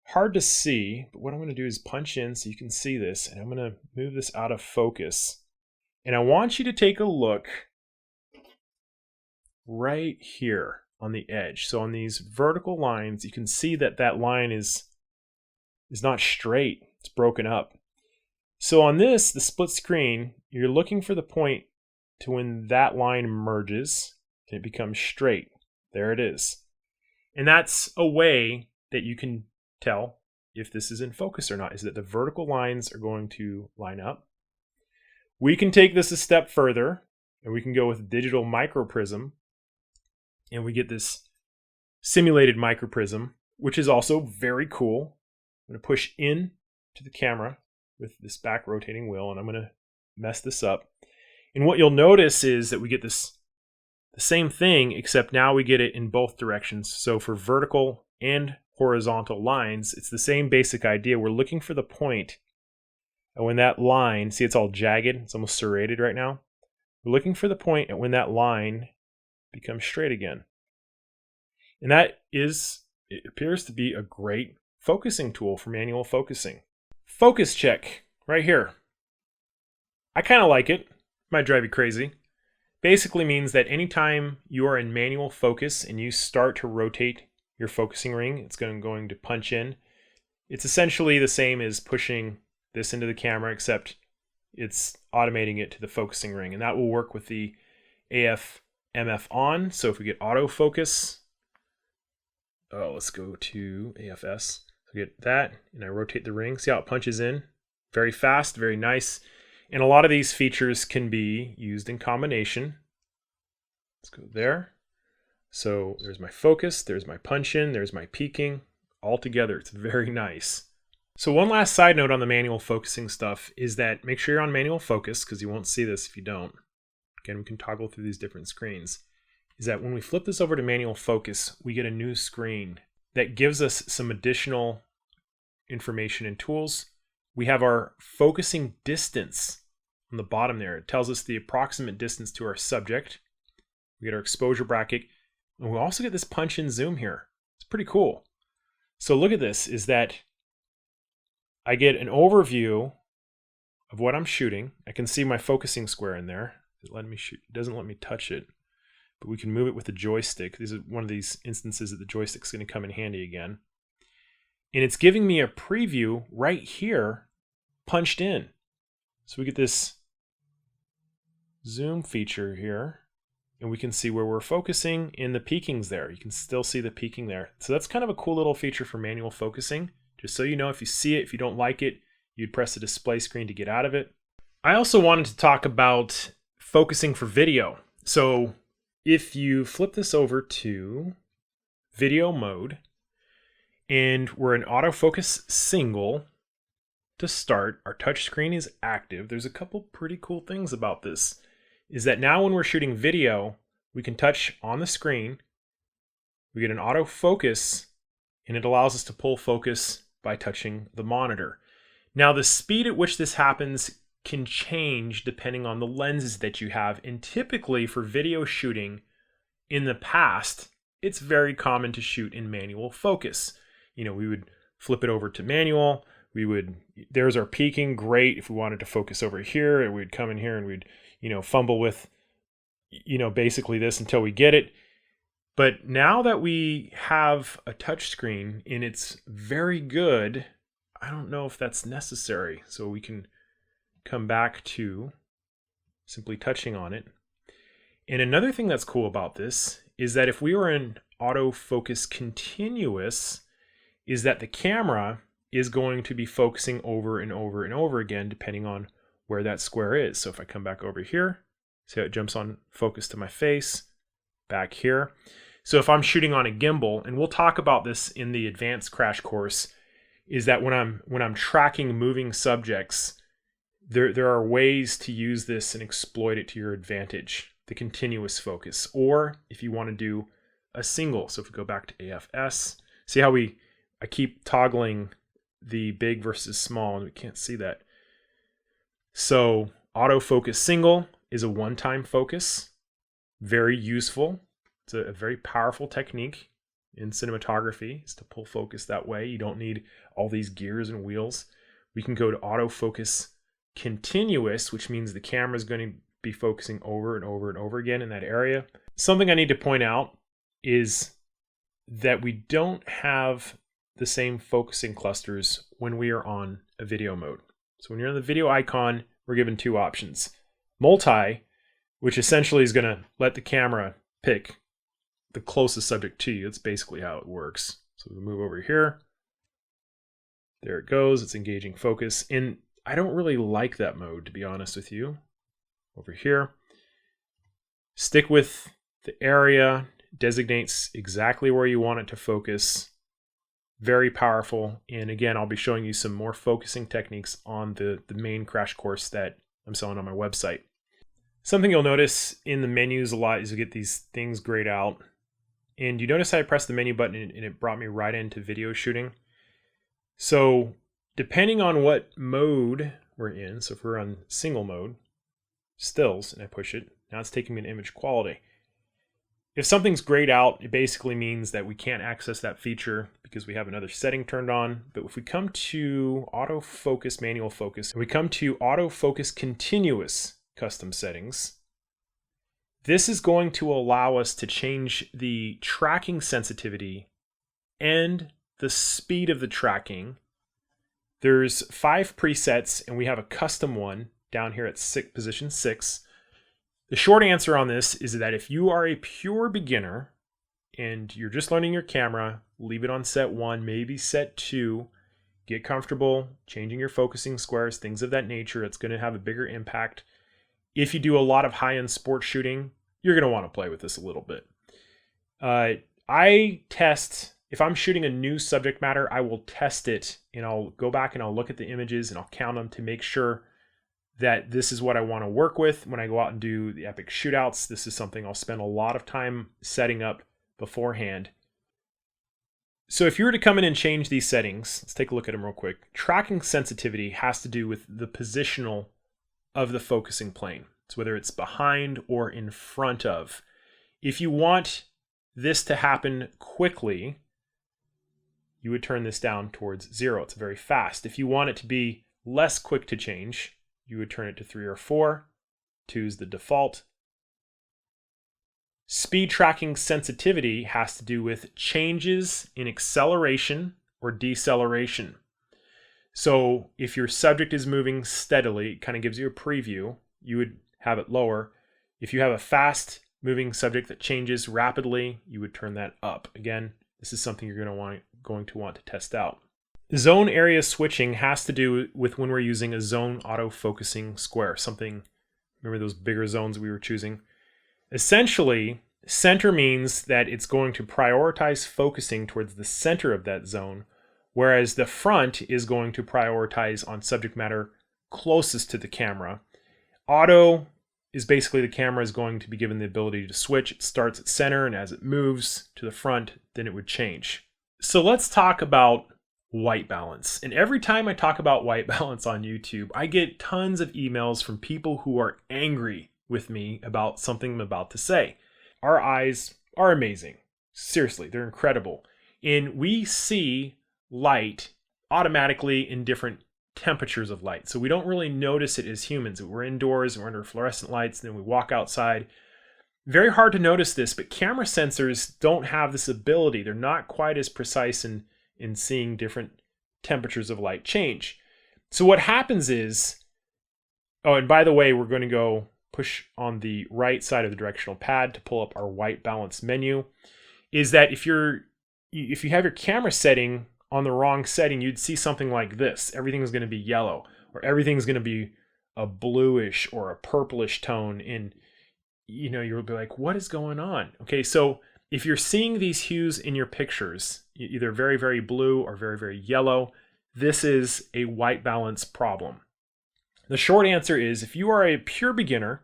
Hard to see, but what I'm going to do is punch in so you can see this, and I'm going to move this out of focus. And I want you to take a look right here on the edge. So on these vertical lines, you can see that that line is not straight. It's broken up. So on this, the split screen, you're looking for the point to when that line merges and it becomes straight. There it is. And that's a way that you can tell if this is in focus or not, is that the vertical lines are going to line up. We can take this a step further and we can go with digital microprism, and we get this simulated microprism, which is also very cool. I'm going to push in to the camera with this back rotating wheel, and I'm going to mess this up. And what you'll notice is that we get the same thing, except now we get it in both directions. So for vertical and horizontal lines, it's the same basic idea. We're looking for the point, and when that line, see it's all jagged, it's almost serrated right now. We're looking for the point at when that line becomes straight again. And that is, it appears to be a great focusing tool for manual focusing. Focus check right here. I kind of like it. Might drive you crazy. Basically means that anytime you are in manual focus and you start to rotate your focusing ring, it's going to punch in. It's essentially the same as pushing this into the camera, except it's automating it to the focusing ring, and that will work with the AF+MF on. So if we get autofocus, let's go to AFS. So get that, and I rotate the ring. See how it punches in? Very fast, very nice. And a lot of these features can be used in combination. Let's go there. So there's my focus, there's my punch in, there's my peaking, all together. It's very nice. So one last side note on the manual focusing stuff is that make sure you're on manual focus, because you won't see this if you don't. Again, we can toggle through these different screens. Is that when we flip this over to manual focus, we get a new screen that gives us some additional information and tools. We have our focusing distance on the bottom there. It tells us the approximate distance to our subject. We get our exposure bracket, and we also get this punch in zoom here. It's pretty cool. So look at this, is that I get an overview of what I'm shooting. I can see my focusing square in there. It doesn't let me touch it, but we can move it with the joystick. This is one of these instances that the joystick's going to come in handy again. And it's giving me a preview right here, punched in. So we get this zoom feature here, and we can see where we're focusing in the peakings there. You can still see the peaking there. So that's kind of a cool little feature for manual focusing. Just so you know, if you see it, if you don't like it, you'd press the display screen to get out of it. I also wanted to talk about focusing for video. So if you flip this over to video mode, and we're in autofocus single to start, our touch screen is active. There's a couple pretty cool things about this, is that now when we're shooting video, we can touch on the screen, we get an autofocus, and it allows us to pull focus by touching the monitor. Now the speed at which this happens can change depending on the lenses that you have, and typically for video shooting in the past, it's very common to shoot in manual focus. You know, we would flip it over to manual, there's our peaking, great. If we wanted to focus over here, and we'd come in here and we'd, fumble with, basically this until we get it. But now that we have a touch screen and it's very good, I don't know if that's necessary. So we can come back to simply touching on it. And another thing that's cool about this is that if we were in autofocus continuous, is that the camera is going to be focusing over and over and over again, depending on where that square is. So if I come back over here, see how it jumps on focus to my face, back here. So if I'm shooting on a gimbal, and we'll talk about this in the advanced crash course, is that when I'm tracking moving subjects, there are ways to use this and exploit it to your advantage. The continuous focus, or if you want to do a single. So if we go back to AFS, see how I keep toggling the big versus small, and we can't see that. So autofocus single is a one-time focus, very useful. It's a very powerful technique in cinematography, is to pull focus that way. You don't need all these gears and wheels. We can go to autofocus continuous, which means the camera is going to be focusing over and over and over again in that area. Something I need to point out is that we don't have the same focusing clusters when we are on a video mode. So when you're on the video icon, we're given two options. Multi, which essentially is going to let the camera pick the closest subject to you. That's basically how it works. So we move over here. There it goes. It's engaging focus. And I don't really like that mode, to be honest with you. Over here. Stick with the area. Designates exactly where you want it to focus. Very powerful. And again, I'll be showing you some more focusing techniques on the main crash course that I'm selling on my website. Something you'll notice in the menus a lot is you get these things grayed out. And you notice I pressed the menu button and it brought me right into video shooting. So depending on what mode we're in, so if we're on single mode, stills, and I push it, now it's taking me to image quality. If something's grayed out, it basically means that we can't access that feature because we have another setting turned on. But if we come to autofocus, manual focus, and we come to autofocus continuous custom settings, this is going to allow us to change the tracking sensitivity and the speed of the tracking. There's 5 presets, and we have a custom one down here at position 6. The short answer on this is that if you are a pure beginner and you're just learning your camera, leave it on set 1, maybe set 2, get comfortable changing your focusing squares, things of that nature. It's going to have a bigger impact. If you do a lot of high-end sports shooting, you're going to want to play with this a little bit. I test, if I'm shooting a new subject matter, I will test it and I'll go back and I'll look at the images and I'll count them to make sure that this is what I want to work with when I go out and do the epic shootouts. This is something I'll spend a lot of time setting up beforehand. So if you were to come in and change these settings, let's take a look at them real quick. Tracking sensitivity has to do with the positional of the focusing plane. So whether it's behind or in front of. If you want this to happen quickly, you would turn this down towards 0. It's very fast. If you want it to be less quick to change, you would turn it to 3 or 4. 2 is the default. Speed tracking sensitivity has to do with changes in acceleration or deceleration. So if your subject is moving steadily, it kind of gives you a preview, you would have it lower. If you have a fast moving subject that changes rapidly, you would turn that up. Again, this is something you're going to want to test out. Zone area switching has to do with when we're using a zone auto-focusing square. Something, remember those bigger zones we were choosing? Essentially, center means that it's going to prioritize focusing towards the center of that zone, whereas the front is going to prioritize on subject matter closest to the camera. Auto is basically the camera is going to be given the ability to switch. It starts at center, and as it moves to the front, then it would change. So let's talk about white balance. And every time I talk about white balance on YouTube, I get tons of emails from people who are angry with me about something I'm about to say. Our eyes are amazing. Seriously, they're incredible. And we see light automatically in different temperatures of light. So we don't really notice it as humans. We're indoors and we're under fluorescent lights, and then we walk outside. Very hard to notice this, but camera sensors don't have this ability. They're not quite as precise in seeing different temperatures of light change. So what happens is, oh, and by the way, we're going to go push on the right side of the directional pad to pull up our white balance menu, is that if you have your camera setting on the wrong setting, you'd see something like this. Everything's going to be yellow, or everything's going to be a bluish or a purplish tone, and you'll be like, what is going on? Okay, so if you're seeing these hues in your pictures, either very, very blue or very, very yellow, this is a white balance problem. The short answer is, if you are a pure beginner,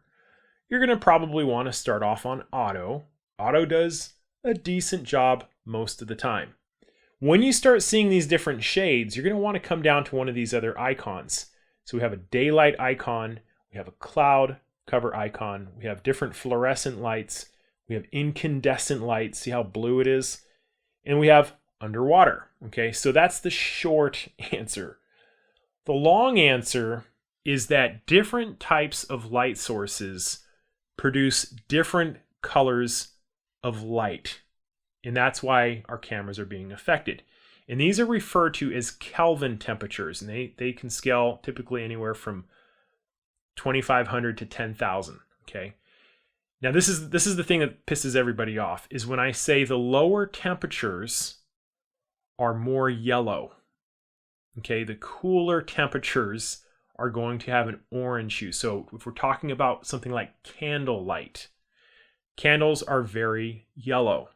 you're going to probably want to start off on auto. Auto does a decent job most of the time. When you start seeing these different shades, you're going to want to come down to one of these other icons. So we have a daylight icon, we have a cloud cover icon, we have different fluorescent lights, we have incandescent light, see how blue it is? And we have underwater, okay? So that's the short answer. The long answer is that different types of light sources produce different colors of light. And that's why our cameras are being affected. And these are referred to as Kelvin temperatures, and they can scale typically anywhere from 2,500 to 10,000, okay? Now this is the thing that pisses everybody off, is when I say the lower temperatures are more yellow. Okay, the cooler temperatures are going to have an orange hue. So if we're talking about something like candle light, candles are very yellow.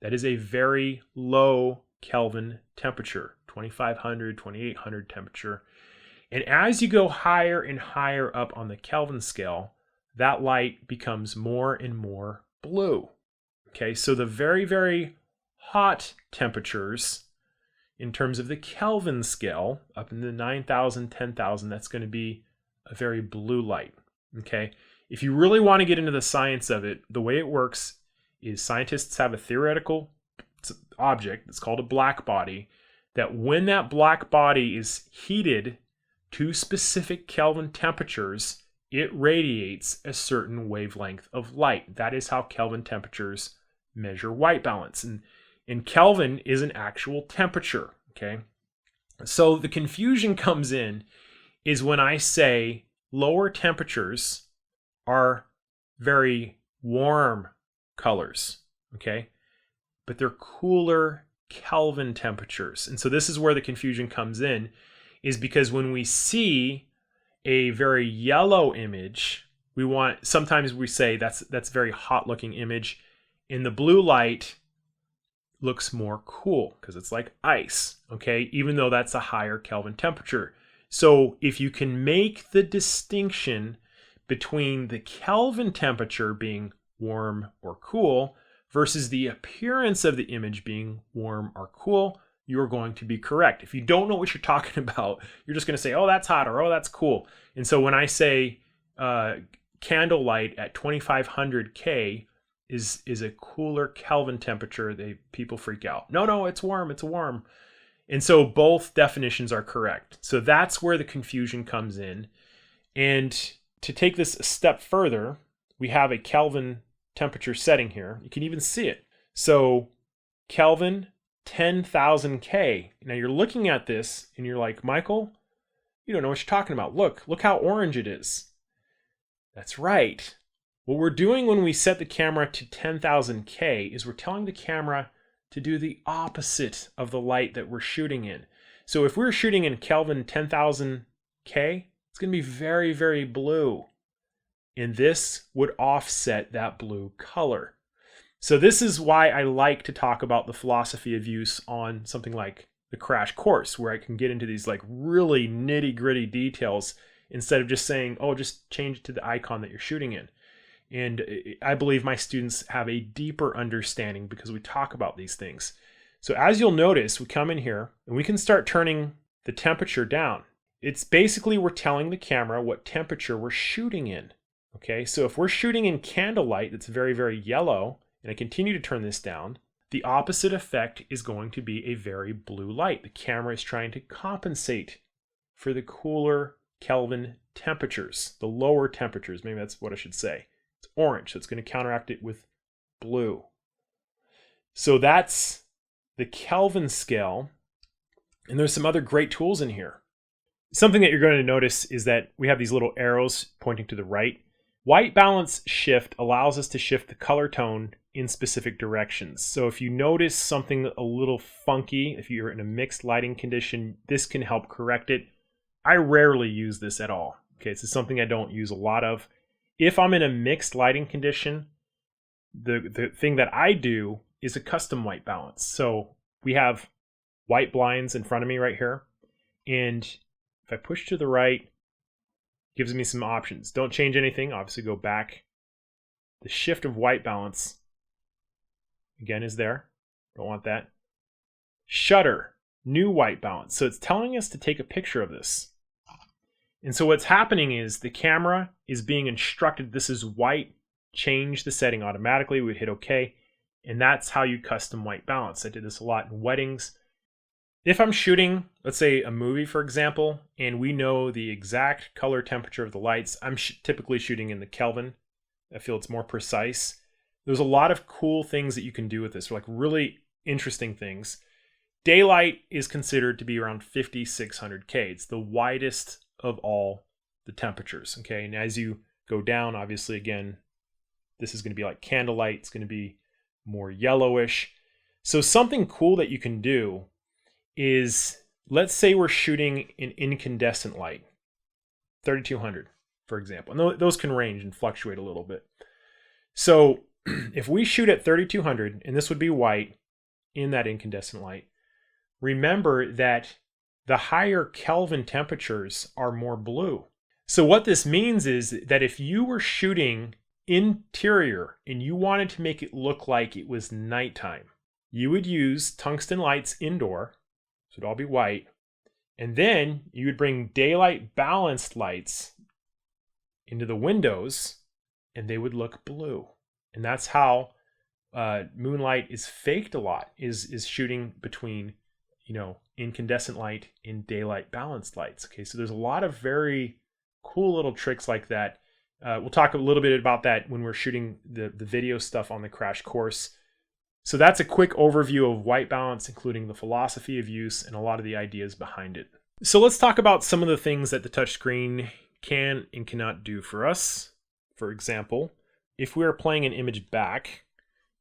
That is a very low Kelvin temperature, 2,500, 2,800 temperature. And as you go higher and higher up on the Kelvin scale, that light becomes more and more blue. Okay, so the very, very hot temperatures in terms of the Kelvin scale, up in the 9,000, 10,000, that's going to be a very blue light. Okay, if you really want to get into the science of it, the way it works is scientists have a theoretical object that's called a black body, that when that black body is heated to specific Kelvin temperatures, it radiates a certain wavelength of light. That is how Kelvin temperatures measure white balance. And Kelvin is an actual temperature, okay? So the confusion comes in is when I say lower temperatures are very warm colors, okay? But they're cooler Kelvin temperatures. And so this is where the confusion comes in, is because when we see a very yellow image, sometimes we say that's a very hot looking image, and the blue light looks more cool because it's like ice, okay? Even though that's a higher Kelvin temperature. So if you can make the distinction between the Kelvin temperature being warm or cool versus the appearance of the image being warm or cool, you're going to be correct. If you don't know what you're talking about, you're just going to say, oh, that's hot, or oh, that's cool. And so when I say candlelight at 2500 K is a cooler Kelvin temperature, people freak out. No, it's warm, it's warm. And so both definitions are correct. So that's where the confusion comes in. And to take this a step further, we have a Kelvin temperature setting here. You can even see it. So Kelvin 10,000 K. Now you're looking at this and you're like, Michael, you don't know what you're talking about. Look how orange it is. That's right. What we're doing when we set the camera to 10,000 K is we're telling the camera to do the opposite of the light that we're shooting in. So if we're shooting in Kelvin 10,000 K, it's going to be very, very blue. And this would offset that blue color. So this is why I like to talk about the philosophy of use on something like the crash course, where I can get into these like really nitty-gritty details instead of just saying, oh, just change it to the icon that you're shooting in. And I believe my students have a deeper understanding because we talk about these things. So as you'll notice, we come in here and we can start turning the temperature down. It's basically we're telling the camera what temperature we're shooting in. Okay, so if we're shooting in candlelight that's very, very yellow, and I continue to turn this down, the opposite effect is going to be a very blue light. The camera is trying to compensate for the cooler Kelvin temperatures, the lower temperatures, maybe that's what I should say. It's orange, so it's going to counteract it with blue. So that's the Kelvin scale, and there's some other great tools in here. Something that you're going to notice is that we have these little arrows pointing to the right. White balance shift allows us to shift the color tone in specific directions. So if you notice something a little funky, if you're in a mixed lighting condition, this can help correct it. I rarely use this at all. Okay, this is something I don't use a lot of. If I'm in a mixed lighting condition, the thing that I do is a custom white balance. So we have white blinds in front of me right here. And if I push to the right, it gives me some options. Don't change anything, obviously go back. The shift of white balance, again, is there. Don't want that. Shutter, new white balance. So it's telling us to take a picture of this. And so what's happening is the camera is being instructed, this is white, change the setting automatically. We'd hit OK. And that's how you custom white balance. I did this a lot in weddings. If I'm shooting, let's say a movie, for example, and we know the exact color temperature of the lights, I'm typically shooting in the Kelvin. I feel it's more precise. There's a lot of cool things that you can do with this, like really interesting things. Daylight is considered to be around 5600 K. It's the widest of all the temperatures, okay? And as you go down, obviously, again, this is going to be like candlelight. It's going to be more yellowish. So something cool that you can do is, let's say we're shooting in incandescent light, 3200, for example. And those can range and fluctuate a little bit. So if we shoot at 3200, and this would be white in that incandescent light, remember that the higher Kelvin temperatures are more blue. So what this means is that if you were shooting interior and you wanted to make it look like it was nighttime, you would use tungsten lights indoor, so it'd all be white, and then you would bring daylight balanced lights into the windows and they would look blue. And that's how moonlight is faked a lot, is shooting between, incandescent light and daylight balanced lights. Okay, so there's a lot of very cool little tricks like that. We'll talk a little bit about that when we're shooting the video stuff on the crash course. So that's a quick overview of white balance, including the philosophy of use and a lot of the ideas behind it. So let's talk about some of the things that the touchscreen can and cannot do for us. For example, if we are playing an image back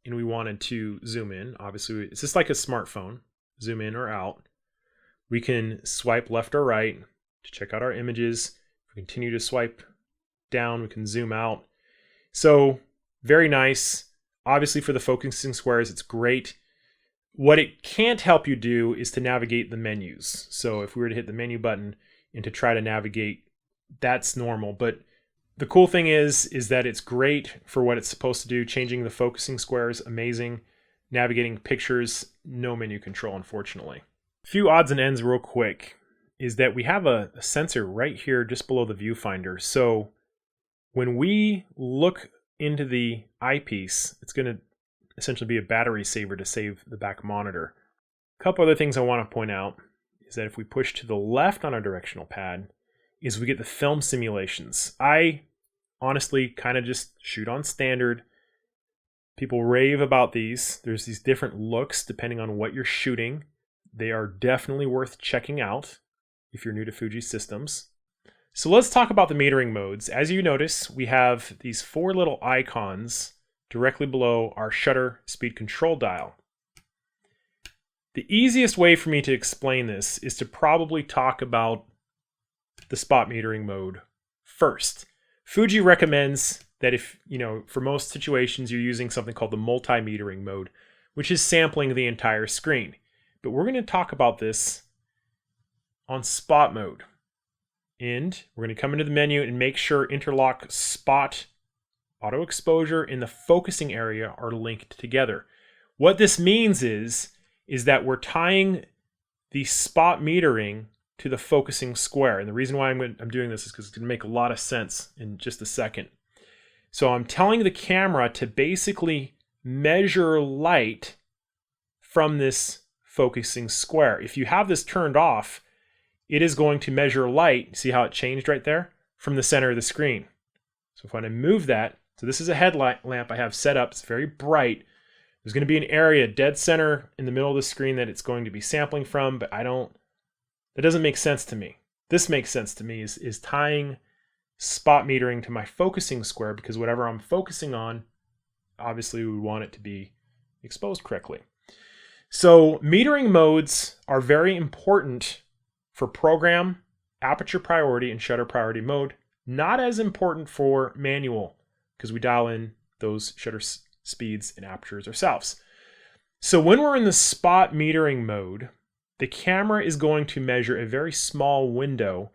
and we wanted to zoom in, obviously it's just like a smartphone, zoom in or out. We can swipe left or right to check out our images. If we continue to swipe down, we can zoom out. So very nice. Obviously for the focusing squares, it's great. What it can't help you do is to navigate the menus. So if we were to hit the menu button and to try to navigate, that's normal. But the cool thing is that it's great for what it's supposed to do. Changing the focusing squares, amazing. Navigating pictures, no menu control, unfortunately. A few odds and ends real quick is that we have a sensor right here just below the viewfinder. So when we look into the eyepiece, it's going to essentially be a battery saver to save the back monitor. A couple other things I want to point out is that if we push to the left on our directional pad, is we get the film simulations. I honestly kind of just shoot on standard. People rave about these. There's these different looks depending on what you're shooting. They are definitely worth checking out if you're new to Fuji systems. So let's talk about the metering modes. As you notice, we have these 4 little icons directly below our shutter speed control dial. The easiest way for me to explain this is to probably talk about the spot metering mode first. Fuji recommends that if, for most situations you're using something called the multi-metering mode, which is sampling the entire screen. But we're going to talk about this on spot mode. And we're going to come into the menu and make sure interlock spot auto exposure and the focusing area are linked together. What this means is that we're tying the spot metering to the focusing square. And the reason why I'm doing this is because it's going to make a lot of sense in just a second. So I'm telling the camera to basically measure light from this focusing square. If you have this turned off, it is going to measure light. See how it changed right there? From the center of the screen. So if I move that, so this is a headlight lamp I have set up. It's very bright. There's going to be an area dead center in the middle of the screen that it's going to be sampling from, but that doesn't make sense to me. This makes sense to me is tying spot metering to my focusing square, because whatever I'm focusing on, obviously we want it to be exposed correctly. So metering modes are very important for program, aperture priority, and shutter priority mode. Not as important for manual, because we dial in those shutter speeds and apertures ourselves. So when we're in the spot metering mode, the camera is going to measure a very small window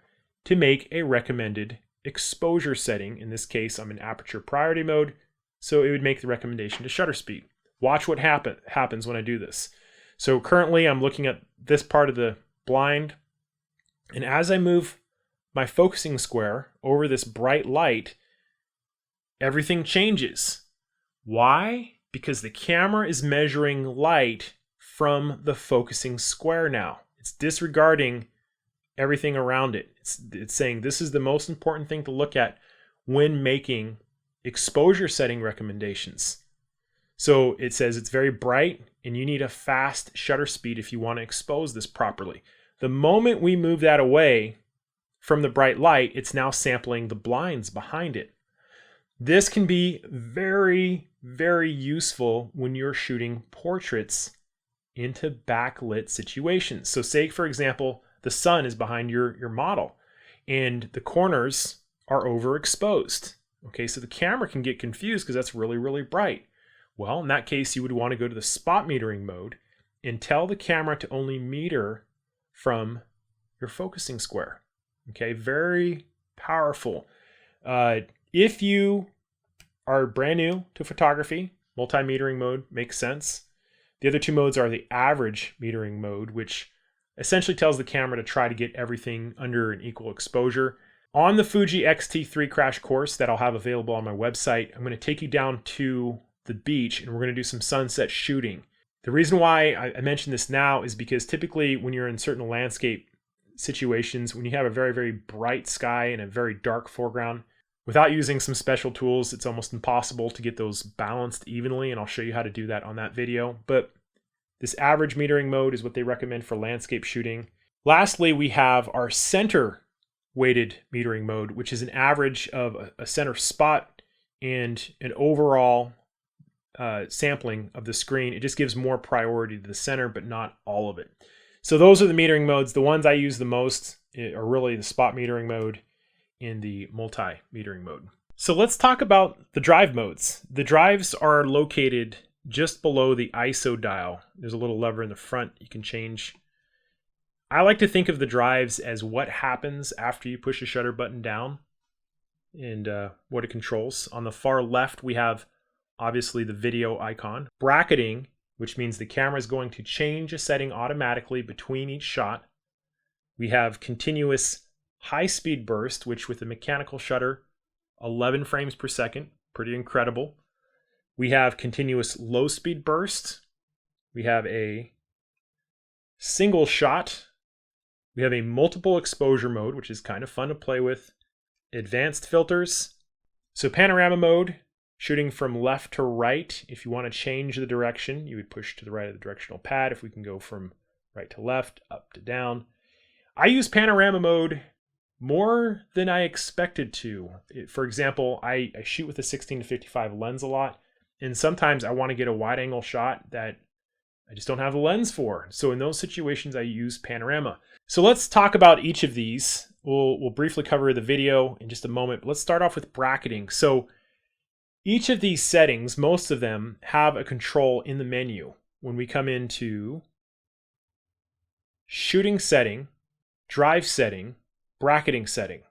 to make a recommended exposure setting. In this case, I'm in aperture priority mode, so it would make the recommendation to shutter speed. Watch what happens when I do this. So currently I'm looking at this part of the blind, and as I move my focusing square over this bright light, everything changes. Why? Because the camera is measuring light from the focusing square now. It's disregarding everything around it. It's saying this is the most important thing to look at when making exposure setting recommendations. So it says it's very bright and you need a fast shutter speed if you want to expose this properly. The moment we move that away from the bright light, it's now sampling the blinds behind it. This can be very, very useful when you're shooting portraits into backlit situations. So say, for example, the sun is behind your model and the corners are overexposed. Okay, so the camera can get confused because that's really, really bright. Well, in that case, you would want to go to the spot metering mode and tell the camera to only meter from your focusing square. Okay, very powerful. If you are brand new to photography, multi-metering mode makes sense. The other two modes are the average metering mode, which essentially tells the camera to try to get everything under an equal exposure. On the Fuji XT3 crash course that I'll have available on my website, I'm going to take you down to the beach and we're going to do some sunset shooting. The reason why I mention this now is because typically when you're in certain landscape situations, when you have a very, very bright sky and a very dark foreground, without using some special tools, it's almost impossible to get those balanced evenly, and I'll show you how to do that on that video. But this average metering mode is what they recommend for landscape shooting. Lastly, we have our center weighted metering mode, which is an average of a center spot and an overall sampling of the screen. It just gives more priority to the center, but not all of it. So those are the metering modes. The ones I use the most are really the spot metering mode and the multi-metering mode. So let's talk about the drive modes. The drives are located just below the ISO dial. There's a little lever in the front you can change. I like to think of the drives as what happens after you push the shutter button down and what it controls. On the far left, we have obviously the video icon. Bracketing, which means the camera is going to change a setting automatically between each shot. We have continuous high-speed burst, which with a mechanical shutter, 11 frames per second, pretty incredible. We have continuous low-speed burst. We have a single shot. We have a multiple exposure mode, which is kind of fun to play with. Advanced filters. So panorama mode, shooting from left to right. If you want to change the direction, you would push to the right of the directional pad. If we can go from right to left, up to down. I use panorama mode more than I expected to. For example, I shoot with a 16-55 lens a lot, and sometimes I want to get a wide angle shot that I just don't have the lens for. So in those situations, I use panorama. So let's talk about each of these. We'll briefly cover the video in just a moment, but let's start off with bracketing. So each of these settings, most of them have a control in the menu. When we come into shooting setting, drive setting, bracketing setting.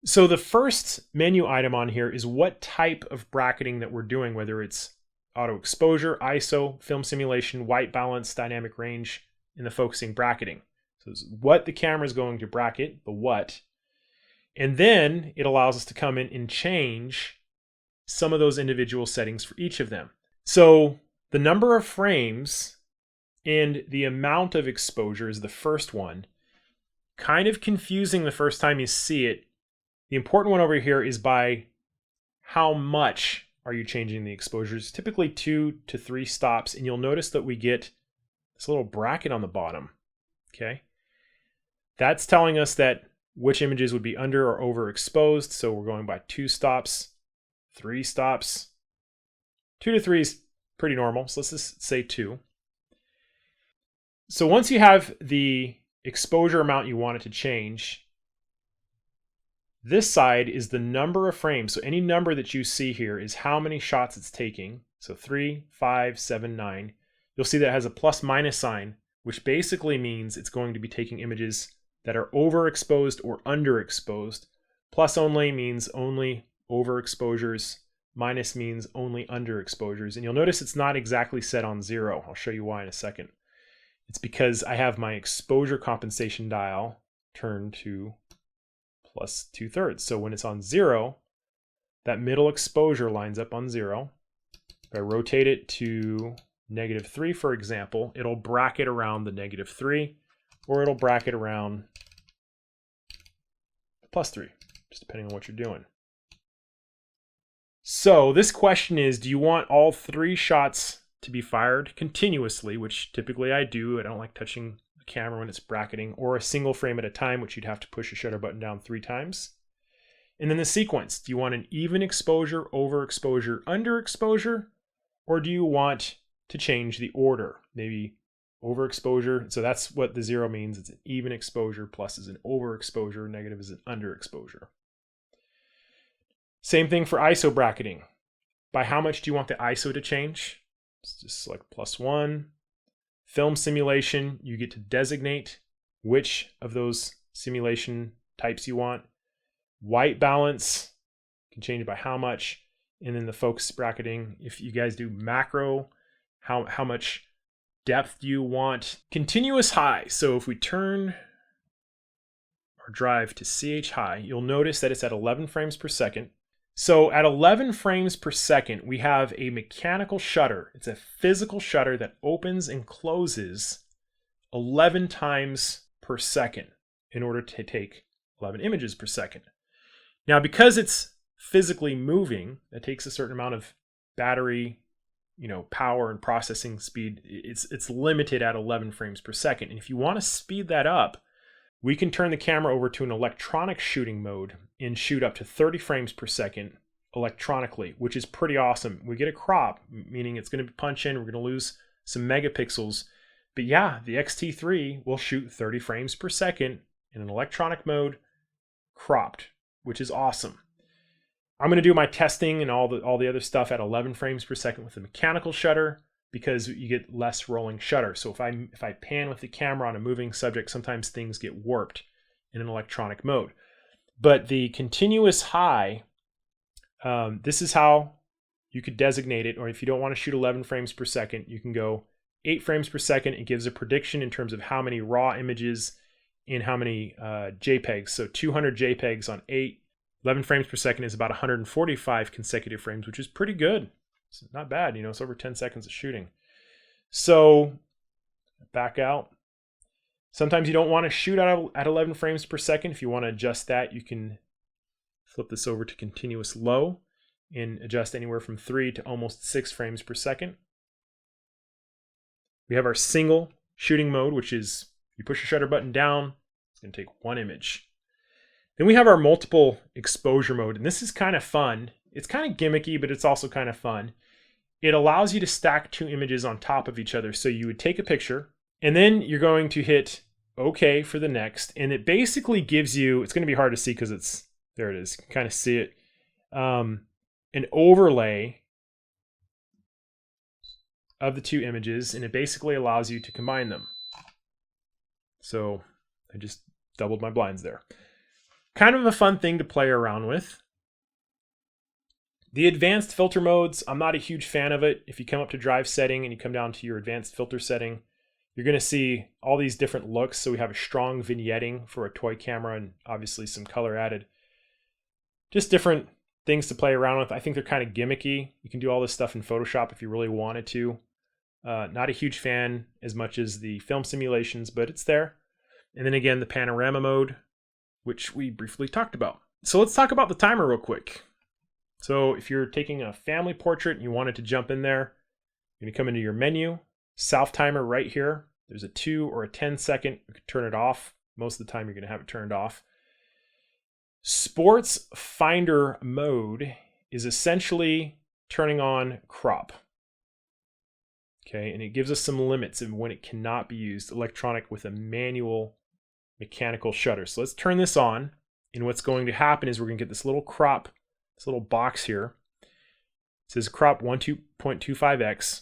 So the first menu item on here is what type of bracketing that we're doing, whether it's auto exposure, ISO, film simulation, white balance, dynamic range, and the focusing bracketing. So it's what the camera is going to bracket, the what. And then it allows us to come in and change some of those individual settings for each of them. So the number of frames and the amount of exposure is the first one. Kind of confusing the first time you see it. The important one over here is by how much are you changing the exposures. Typically 2 to 3 stops, and you'll notice that we get this little bracket on the bottom. Okay, that's telling us that which images would be under or overexposed. So we're going by 2 stops, 3 stops. 2 to 3 is pretty normal, so let's just say 2. So once you have the exposure amount you want it to change, this side is the number of frames. So any number that you see here is how many shots it's taking. So 3, 5, 7, 9. You'll see that it has a plus minus sign, which basically means it's going to be taking images that are overexposed or underexposed. Plus only means only overexposures. Minus means only underexposures. And you'll notice it's not exactly set on 0. I'll show you why in a second. It's because I have my exposure compensation dial turned to plus 2/3. So when it's on 0, that middle exposure lines up on 0. If I rotate it to -3, for example, it'll bracket around the -3, or it'll bracket around +3, just depending on what you're doing. So this question is, do you want all 3 shots to be fired continuously, which typically I do. I don't like touching the camera when it's bracketing, or a single frame at a time, which you'd have to push the shutter button down 3 times. And then the sequence. Do you want an even exposure, overexposure, underexposure, or do you want to change the order? Maybe overexposure. So that's what the 0 means. It's an even exposure, plus is an overexposure, negative is an underexposure. Same thing for ISO bracketing. By how much do you want the ISO to change? Just select +1. Film simulation, you get to designate which of those simulation types you want. White balance, you can change it by how much. And then the focus bracketing, if you guys do macro, how much depth do you want? Continuous high, so if we turn our drive to CH high, you'll notice that it's at 11 frames per second. So at 11 frames per second, we have a mechanical shutter. It's a physical shutter that opens and closes 11 times per second in order to take 11 images per second. Now, because it's physically moving, that takes a certain amount of battery, power and processing speed. It's limited at 11 frames per second. And if you want to speed that up, we can turn the camera over to an electronic shooting mode and shoot up to 30 frames per second electronically, which is pretty awesome. We get a crop, meaning it's going to punch in, we're going to lose some megapixels. But yeah, the XT3 will shoot 30 frames per second in an electronic mode, cropped, which is awesome. I'm going to do my testing and all the other stuff at 11 frames per second with the mechanical shutter, because you get less rolling shutter. So if I pan with the camera on a moving subject, sometimes things get warped in an electronic mode. But the continuous high, this is how you could designate it. Or if you don't want to shoot 11 frames per second, you can go 8 frames per second. It gives a prediction in terms of how many raw images and how many JPEGs. So 200 JPEGs on 11 frames per second is about 145 consecutive frames, which is pretty good. It's not bad, you know, it's over 10 seconds of shooting. So back out. Sometimes you don't want to shoot at 11 frames per second. If you want to adjust that, you can flip this over to continuous low and adjust anywhere from 3 to almost 6 frames per second. We have our single shooting mode, which is you push the shutter button down, it's going to take one image. Then we have our multiple exposure mode, and this is kind of fun. It's kind of gimmicky, but it's also kind of fun. It allows you to stack 2 images on top of each other. So you would take a picture, and then you're going to hit OK for the next. And it basically gives you, it's going to be hard to see because it's, there it is, you can kind of see it, an overlay of the 2 images, and it basically allows you to combine them. So I just doubled my blinds there. Kind of a fun thing to play around with. The advanced filter modes, I'm not a huge fan of it. If you come up to drive setting and you come down to your advanced filter setting, you're going to see all these different looks. So we have a strong vignetting for a toy camera and obviously some color added. Just different things to play around with. I think they're kind of gimmicky. You can do all this stuff in Photoshop if you really wanted to. Not a huge fan as much as the film simulations, but it's there. And then again, the panorama mode, which we briefly talked about. So let's talk about the timer real quick. So if you're taking a family portrait and you wanted to jump in there, you're going to come into your menu, self timer right here. There's a 2 or a 10 second. You can turn it off. Most of the time you're going to have it turned off. Sports Finder mode is essentially turning on crop. Okay, and it gives us some limits of when it cannot be used electronic with a manual mechanical shutter. So let's turn this on, and what's going to happen is we're going to get this little crop, this little box here. It says crop 12.25x.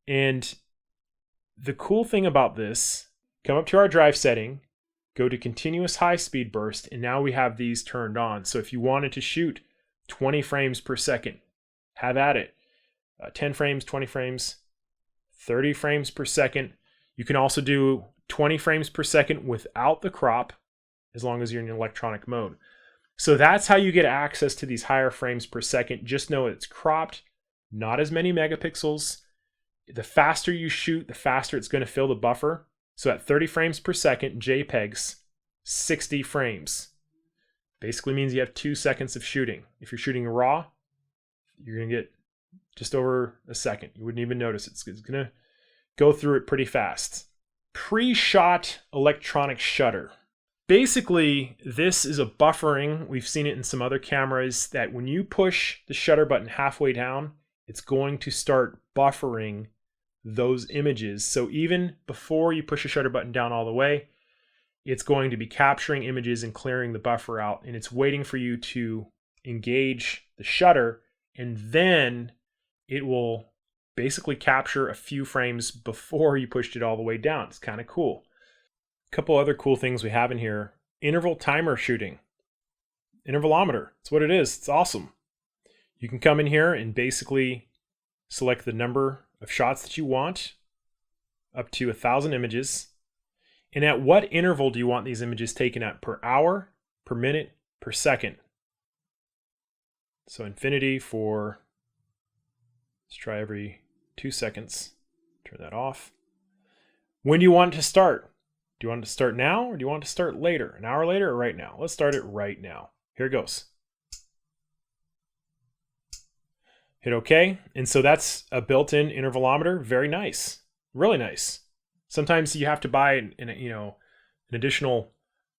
And the cool thing about this, come up to our drive setting, go to continuous high speed burst, and now we have these turned on. So if you wanted to shoot 20 frames per second, have at it. 10 frames, 20 frames, 30 frames per second. You can also do 20 frames per second without the crop, as long as you're in electronic mode. So that's how you get access to these higher frames per second. Just know it's cropped, not as many megapixels. The faster you shoot, the faster it's going to fill the buffer. So at 30 frames per second, JPEGs, 60 frames. Basically means you have 2 seconds of shooting. If you're shooting raw, you're going to get just over a second. You wouldn't even notice it. It's going to go through it pretty fast. Pre-shot electronic shutter. Basically, this is a buffering. We've seen it in some other cameras that when you push the shutter button halfway down, it's going to start buffering those images. So even before you push the shutter button down all the way, it's going to be capturing images and clearing the buffer out, and it's waiting for you to engage the shutter, and then it will basically capture a few frames before you pushed it all the way down. It's kind of cool. A couple other cool things we have in here. Interval timer shooting. Intervalometer. That's what it is. It's awesome. You can come in here and basically select the number of shots that you want, up to 1,000 images. And at what interval do you want these images taken at? Per hour, per minute, per second. So infinity for, let's try every 2 seconds. Turn that off. When do you want it to start? Do you want it to start now, or do you want it to start later? An hour later or right now? Let's start it right now. Here it goes. Hit OK. And so that's a built-in intervalometer. Very nice. Really nice. Sometimes you have to buy an additional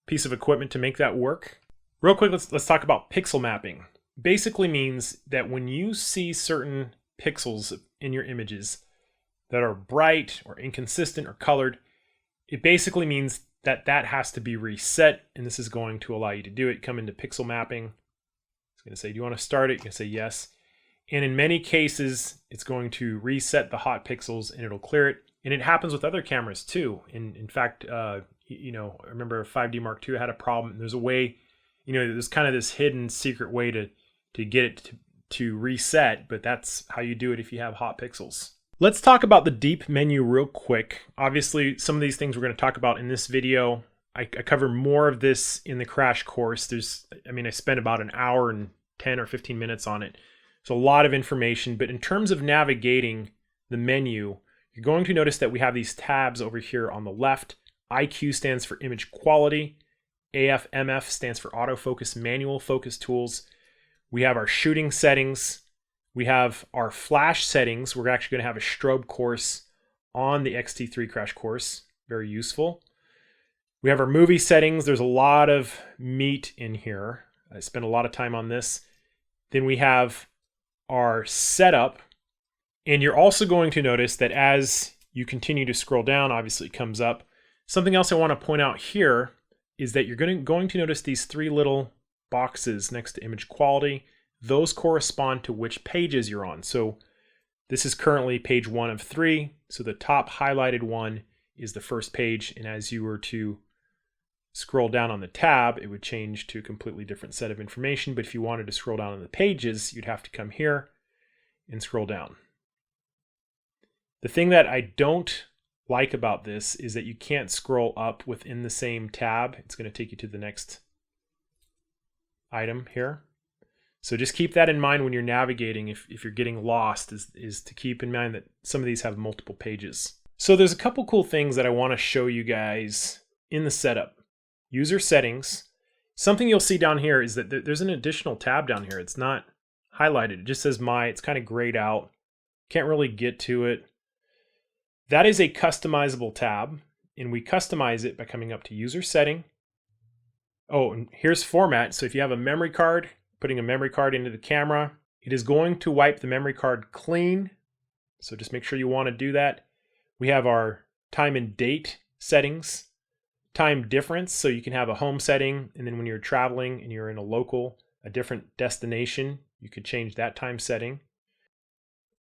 piece of equipment to make that work. Real quick, let's talk about pixel mapping. basically means that when you see certain pixels in your images that are bright or inconsistent or colored, it basically means that that has to be reset, and this is going to allow you to do it. Come into pixel mapping. It's going to say, do you want to start it? You can say yes. And in many cases, it's going to reset the hot pixels and it'll clear it. And it happens with other cameras too. In fact, I remember 5D Mark II had a problem. There's a way, there's kind of this hidden secret way to get it to reset, but that's how you do it if you have hot pixels. Let's talk about the deep menu real quick. Obviously, some of these things we're going to talk about in this video. I cover more of this in the crash course. I spent about an hour and 10 or 15 minutes on it. It's a lot of information, but in terms of navigating the menu, you're going to notice that we have these tabs over here on the left. IQ stands for image quality. AF+MF stands for autofocus manual focus tools. We have our shooting settings. We have our flash settings. We're actually going to have a strobe course on the XT3 crash course. Very useful. We have our movie settings. There's a lot of meat in here. I spent a lot of time on this. Then we have our setup. And you're also going to notice that as you continue to scroll down, obviously it comes up. Something else I want to point out here is that you're going to notice these three little boxes next to image quality. Those correspond to which pages you're on. So this is currently page 1 of 3. So the top highlighted one is the first page. And as you were to scroll down on the tab, it would change to a completely different set of information. But if you wanted to scroll down on the pages, you'd have to come here and scroll down. The thing that I don't like about this is that you can't scroll up within the same tab. It's going to take you to the next item here. So just keep that in mind when you're navigating. If you're getting lost, is to keep in mind that some of these have multiple pages. So there's a couple cool things that I want to show you guys in the setup. User settings. Something you'll see down here is that there's an additional tab down here. It's not highlighted. It just says my. It's kind of grayed out. Can't really get to it. That is a customizable tab, and we customize it by coming up to user setting. Oh, and here's format. So if you have a memory card, putting a memory card into the camera, it is going to wipe the memory card clean. So just make sure you want to do that. We have our time and date settings, time difference. So you can have a home setting, and then when you're traveling and you're in a different destination, you could change that time setting.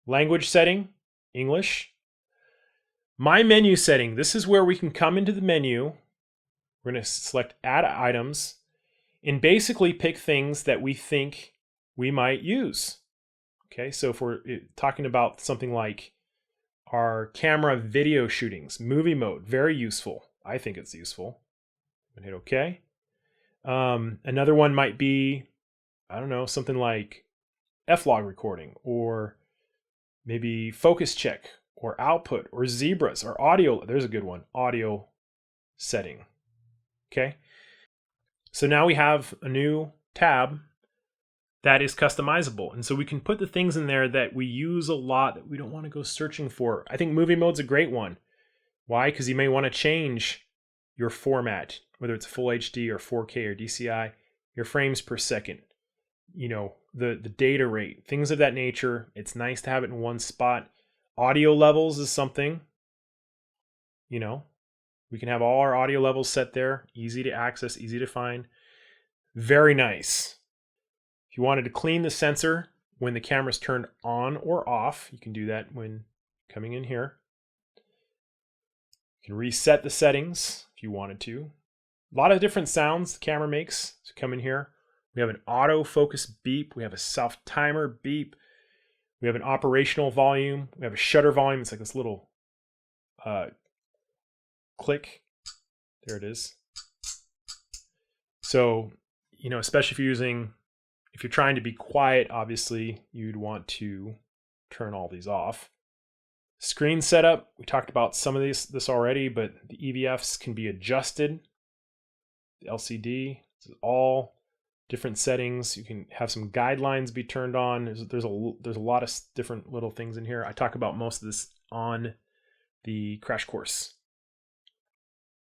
Language setting, English. My menu setting, this is where we can come into the menu. We're going to select add items and basically pick things that we think we might use. Okay, so if we're talking about something like our camera video shootings, movie mode, very useful. I think it's useful. And hit OK. Another one might be, I don't know, something like F-log recording, or maybe focus check, or output, or zebras, or audio. There's a good one, audio setting. Okay, so now we have a new tab that is customizable, and so we can put the things in there that we use a lot that we don't want to go searching for. I think movie mode's a great one. Why? Because you may want to change your format, whether it's full HD or 4K or DCI, your frames per second, the data rate, things of that nature. It's nice to have it in one spot. Audio levels is something, we can have all our audio levels set there, easy to access, easy to find. Very nice. If you wanted to clean the sensor when the camera's turned on or off, you can do that when coming in here. You can reset the settings if you wanted to. A lot of different sounds the camera makes. So come in here. We have an autofocus beep. We have a self timer beep. We have an operational volume. We have a shutter volume. It's like this little click. There it is. So, especially if you're trying to be quiet, obviously you'd want to turn all these off. Screen setup. We talked about some of this already, but the EVFs can be adjusted. The LCD. This is all different settings. You can have some guidelines be turned on. There's a lot of different little things in here. I talk about most of this on the crash course.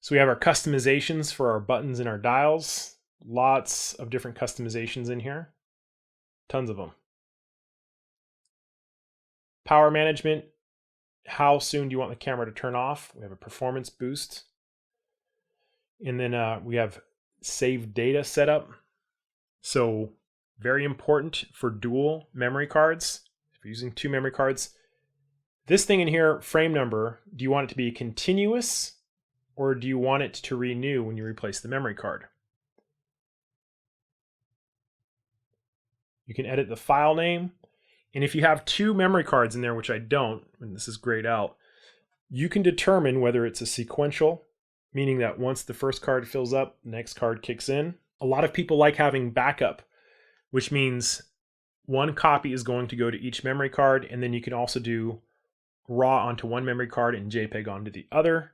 So we have our customizations for our buttons and our dials. Lots of different customizations in here. Tons of them. Power management. How soon do you want the camera to turn off? We have a performance boost. And then we have save data setup. So very important for dual memory cards. If you're using 2 memory cards, this thing in here, frame number, do you want it to be continuous or do you want it to renew when you replace the memory card? You can edit the file name. And if you have 2 memory cards in there, which I don't, and this is grayed out, you can determine whether it's a sequential, meaning that once the first card fills up, the next card kicks in. A lot of people like having backup, which means 1 copy is going to go to each memory card, and then you can also do RAW onto 1 memory card and JPEG onto the other.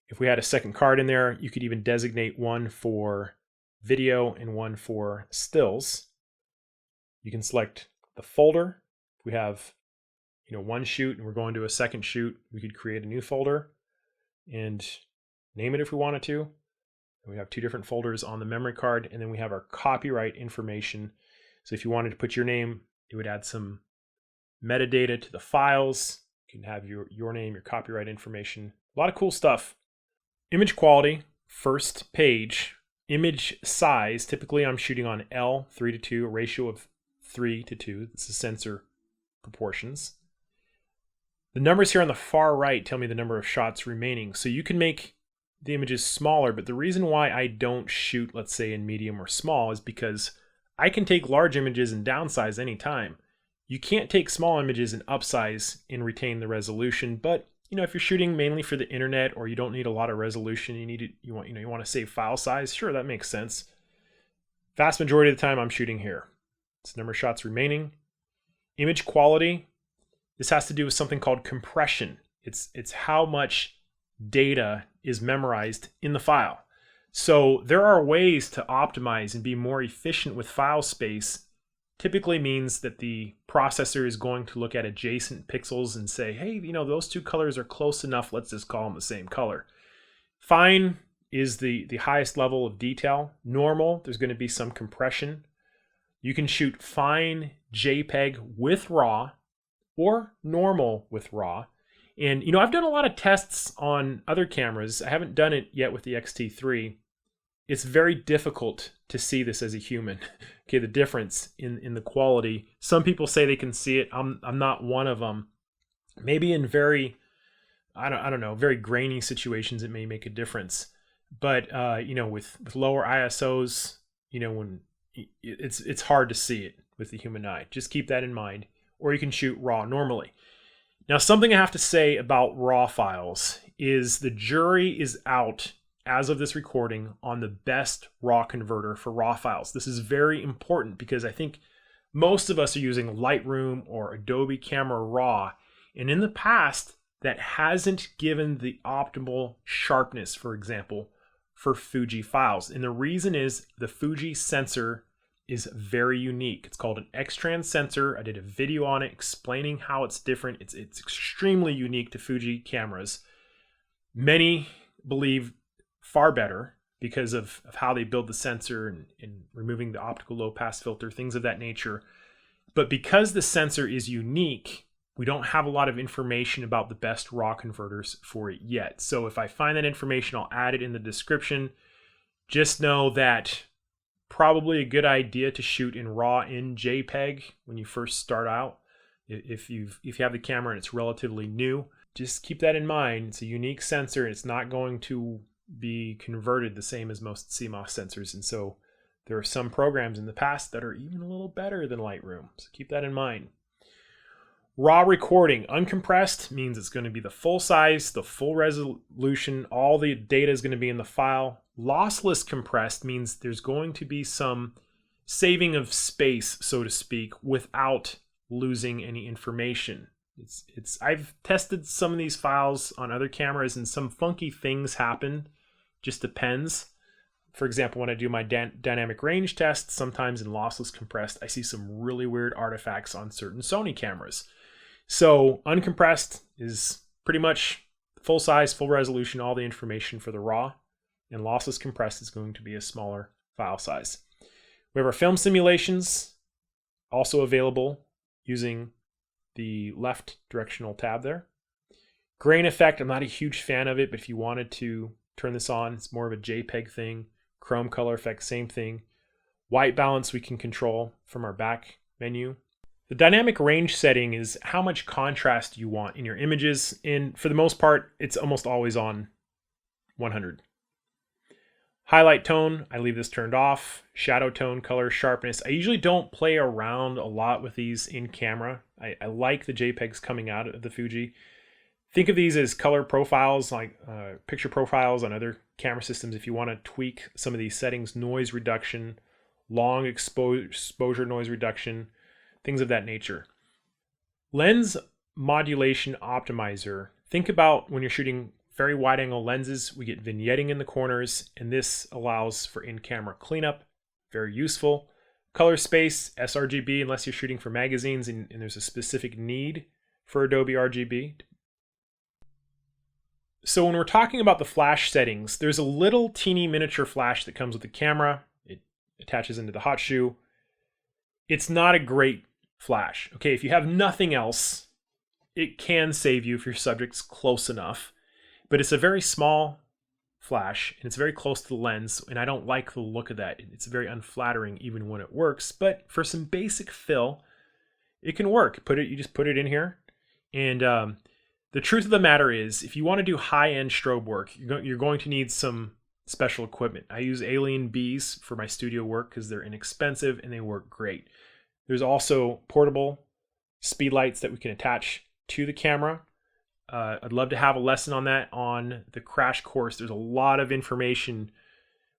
If we had a second card in there, you could even designate 1 for video and 1 for stills. You can select the folder. If we have, 1 shoot and we're going to a second shoot, we could create a new folder and name it if we wanted to. And we have 2 different folders on the memory card, and then we have our copyright information. So if you wanted to put your name, it would add some metadata to the files. You can have your name, your copyright information. A lot of cool stuff. Image quality, first page. Image size, typically I'm shooting on L 3:2, a ratio of 3:2. This is sensor proportions. The numbers here on the far right tell me the number of shots remaining. So you can make the images smaller, but the reason why I don't shoot, let's say, in medium or small is because I can take large images and downsize anytime. You can't take small images and upsize and retain the resolution, but if you're shooting mainly for the internet or you don't need a lot of resolution, you want to save file size, sure, that makes sense. Vast majority of the time I'm shooting here. It's number of shots remaining. Image quality, this has to do with something called compression. It's how much data is memorized in the file. So there are ways to optimize and be more efficient with file space. Typically means that the processor is going to look at adjacent pixels and say, hey, those 2 colors are close enough, let's just call them the same color. Fine is the highest level of detail. Normal, there's going to be some compression. You can shoot fine JPEG with RAW or normal with RAW. And I've done a lot of tests on other cameras. I haven't done it yet with the XT3. It's very difficult to see this as a human. Okay, the difference in the quality. Some people say they can see it. I'm not one of them. Maybe in very, I don't know, very grainy situations it may make a difference. But with lower ISOs, when it's hard to see it with the human eye. Just keep that in mind. Or you can shoot RAW normally. Now, something I have to say about RAW files is the jury is out as of this recording on the best RAW converter for RAW files. This is very important because I think most of us are using Lightroom or Adobe Camera Raw, and in the past that hasn't given the optimal sharpness, for example, for Fuji files. And the reason is the Fuji sensor is very unique. It's called an X-Trans sensor. I did a video on it explaining how it's different. It's extremely unique to Fuji cameras. Many believe far better because of how they build the sensor and removing the optical low pass filter, things of that nature. But because the sensor is unique, we don't have a lot of information about the best RAW converters for it yet. So if I find that information, I'll add it in the description. Just know that probably a good idea to shoot in RAW in JPEG when you first start out. If you have the camera and it's relatively new, just keep that in mind. It's a unique sensor and it's not going to be converted the same as most CMOS sensors. And so there are some programs in the past that are even a little better than Lightroom. So keep that in mind. RAW recording, uncompressed means it's going to be the full size, the full resolution, all the data is going to be in the file. Lossless compressed means there's going to be some saving of space, so to speak, without losing any information. I've tested some of these files on other cameras and some funky things happen. Just depends. For example, when I do my dynamic range test, sometimes in lossless compressed, I see some really weird artifacts on certain Sony cameras. So uncompressed is pretty much full size, full resolution, all the information for the RAW. And lossless compressed is going to be a smaller file size. We have our film simulations. also available using the left directional tab there. Grain effect, I'm not a huge fan of it, but if you wanted to turn this on, it's more of a JPEG thing. Chrome color effect, same thing. White balance we can control from our back menu. The dynamic range setting is how much contrast you want in your images, and for the most part, it's almost always on 100. Highlight tone, I leave this turned off. Shadow tone, color, sharpness. I usually don't play around a lot with these in camera. I like the JPEGs coming out of the Fuji. Think of these as color profiles, like picture profiles on other camera systems if you want to tweak some of these settings, noise reduction, long exposure noise reduction, things of that nature. Lens modulation optimizer. Think about when you're shooting very wide angle lenses, we get vignetting in the corners, and this allows for in-camera cleanup. Very useful. Color space, sRGB, unless you're shooting for magazines and there's a specific need for Adobe RGB. So when we're talking about the flash settings, there's a little teeny miniature flash that comes with the camera. It attaches into the hot shoe. It's not a great flash. Okay, if you have nothing else, it can save you if your subject's close enough. But it's a very small flash, and it's very close to the lens, and I don't like the look of that. It's very unflattering even when it works, but for some basic fill, it can work. You just put it in here, and the truth of the matter is, if you want to do high-end strobe work, you're going to need some special equipment. I use Alien Bs for my studio work because they're inexpensive and they work great. There's also portable speed lights that we can attach to the camera. I'd love to have a lesson on that on the crash course. There's a lot of information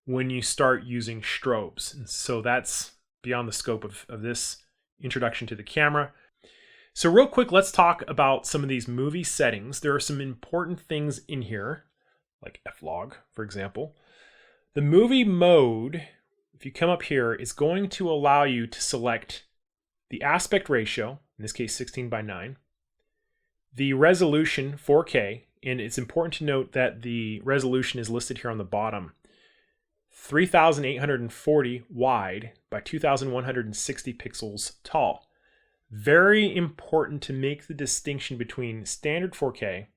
when you start using strobes. And so that's beyond the scope of this introduction to the camera. So real quick, let's talk about some of these movie settings. There are some important things in here, like F-Log, for example. The movie mode, if you come up here, is going to allow you to select the aspect ratio, in this case 16:9, the resolution 4K, and it's important to note that the resolution is listed here on the bottom. 3,840 wide by 2,160 pixels tall. Very important to make the distinction between standard 4K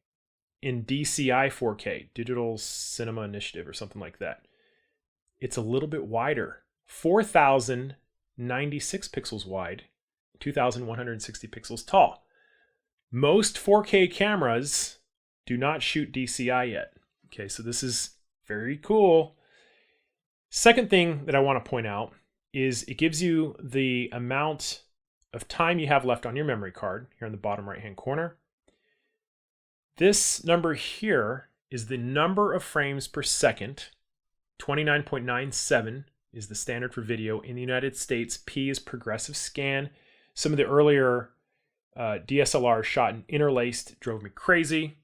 and DCI 4K, Digital Cinema Initiative or something like that. It's a little bit wider, 4,096 pixels wide, 2,160 pixels tall. Most 4K cameras do not shoot DCI yet. Okay, so this is very cool. Second thing that I want to point out is it gives you the amount of time you have left on your memory card here in the bottom right-hand corner. This number here is the number of frames per second. 29.97 is the standard for video in the United States. P is progressive scan. Some of the earlier DSLR shot and interlaced drove me crazy.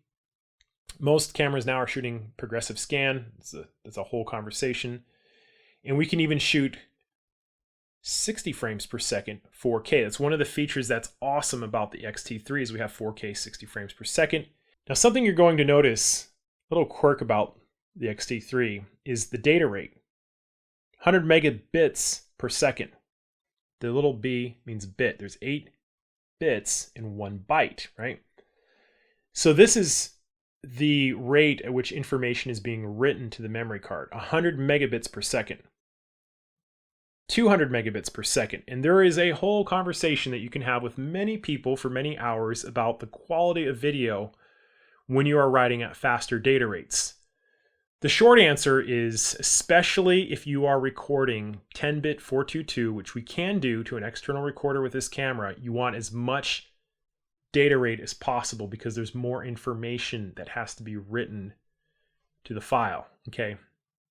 Most cameras now are shooting progressive scan. It's a whole conversation. And we can even shoot 60 frames per second 4K. That's one of the features that's awesome about the XT3 is we have 4K 60 frames per second. Now something you're going to notice, a little quirk about the XT3 is the data rate. 100 megabits per second. The little b means bit. There's 8 bits in 1 byte, right? So this is the rate at which information is being written to the memory card, 100 megabits per second, 200 megabits per second. And there is a whole conversation that you can have with many people for many hours about the quality of video when you are writing at faster data rates. The short answer is, especially if you are recording 10-bit 422, which we can do to an external recorder with this camera, you want as much data rate as possible because there's more information that has to be written to the file, okay?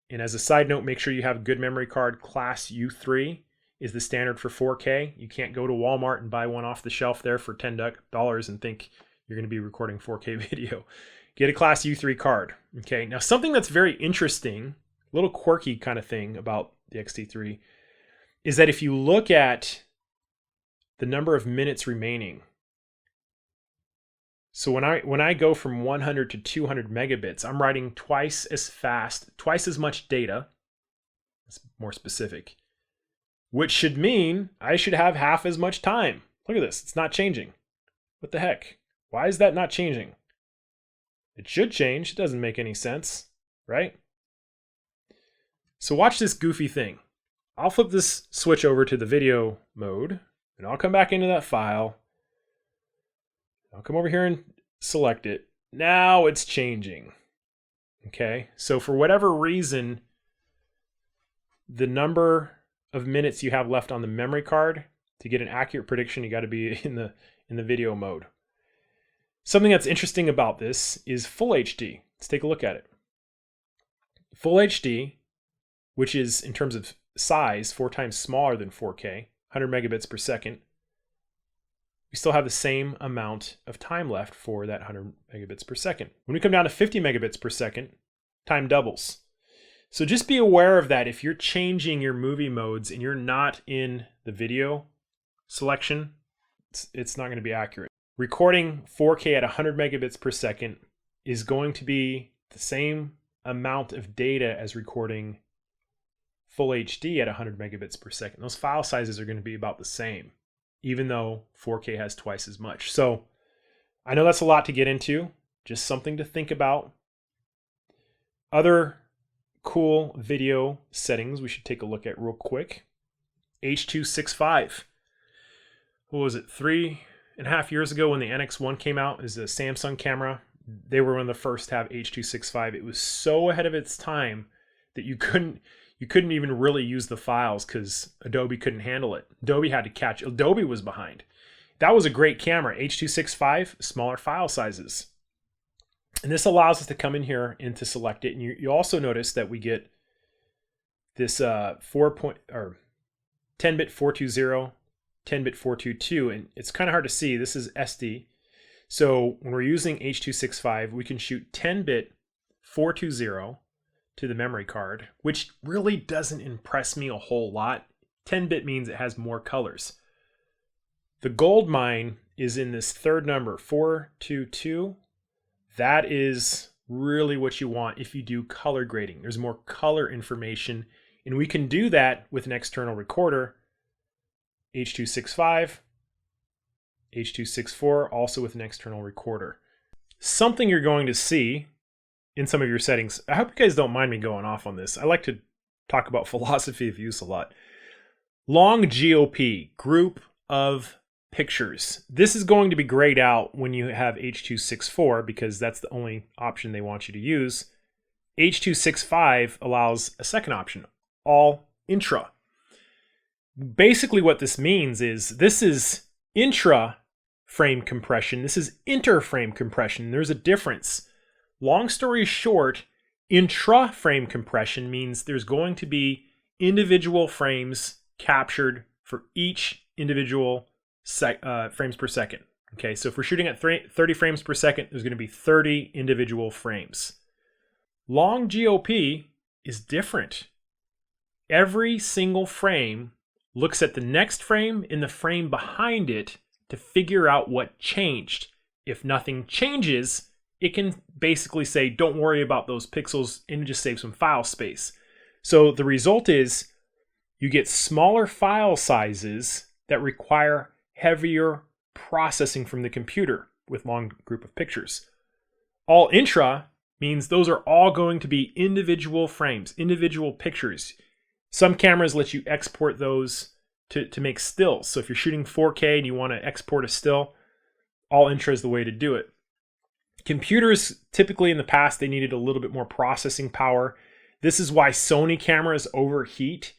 And as a side note, make sure you have a good memory card. Class U3 is the standard for 4K. You can't go to Walmart and buy one off the shelf there for $10 and think you're going to be recording 4K video. Get a Class U3 card. Okay, now something that's very interesting, a little quirky kind of thing about the XT3 is that if you look at the number of minutes remaining, so when I go from 100 to 200 megabits, I'm writing twice as fast, twice as much data. That's more specific. which should mean I should have half as much time. Look at this, it's not changing. What the heck? Why is that not changing? It should change, it doesn't make any sense, right? So watch this goofy thing. I'll flip this switch over to the video mode, and I'll come back into that file. I'll come over here and select it. Now it's changing. Okay, so for whatever reason, the number of minutes you have left on the memory card, to get an accurate prediction, you got to be in the video mode. Something that's interesting about this is full HD. Let's take a look at it. Full HD, which is in terms of size 4 times smaller than 4K, 100 megabits per second, we still have the same amount of time left for that 100 megabits per second. When we come down to 50 megabits per second, time doubles. So just be aware of that if you're changing your movie modes and you're not in the video selection, it's not going to be accurate. Recording 4K at 100 megabits per second is going to be the same amount of data as recording full HD at 100 megabits per second. Those file sizes are going to be about the same, even though 4K has twice as much. So I know that's a lot to get into, just something to think about. Other cool video settings we should take a look at real quick. H.265. What was it, 3.5 years ago when the NX1 came out as a Samsung camera? They were one of the first to have H.265. It was so ahead of its time that you couldn't even really use the files because Adobe couldn't handle it. Adobe had to catch. Adobe was behind. That was a great camera. H.265, smaller file sizes. And this allows us to come in here and to select it. And you also notice that we get this 10-bit 420, 10-bit 422, and it's kind of hard to see. This is SD. So when we're using H.265, we can shoot 10-bit 420 to the memory card, which really doesn't impress me a whole lot. 10-bit means it has more colors. The gold mine is in this third number, 422. That is really what you want if you do color grading. There's more color information, and we can do that with an external recorder. H.265, H.264, also with an external recorder. Something you're going to see in some of your settings. I hope you guys don't mind me going off on this. I like to talk about philosophy of use a lot. Long GOP, group of pictures. This is going to be grayed out when you have H.264 because that's the only option they want you to use. H.265 allows a second option, all intra. Basically what this means is this is intra frame compression. This is inter-frame compression. There's a difference. Long story short, intra-frame compression means there's going to be individual frames captured for each individual frames per second. Okay, so if we're shooting at 30 frames per second, there's going to be 30 individual frames. Long GOP is different. Every single frame looks at the next frame and the frame behind it to figure out what changed. If nothing changes, it can basically say, don't worry about those pixels and just save some file space. So the result is you get smaller file sizes that require heavier processing from the computer with long group of pictures. All intra means those are all going to be individual frames, individual pictures. Some cameras let you export those to make stills. So if you're shooting 4K and you want to export a still, all intra is the way to do it. Computers, typically in the past, they needed a little bit more processing power. This is why Sony cameras overheat,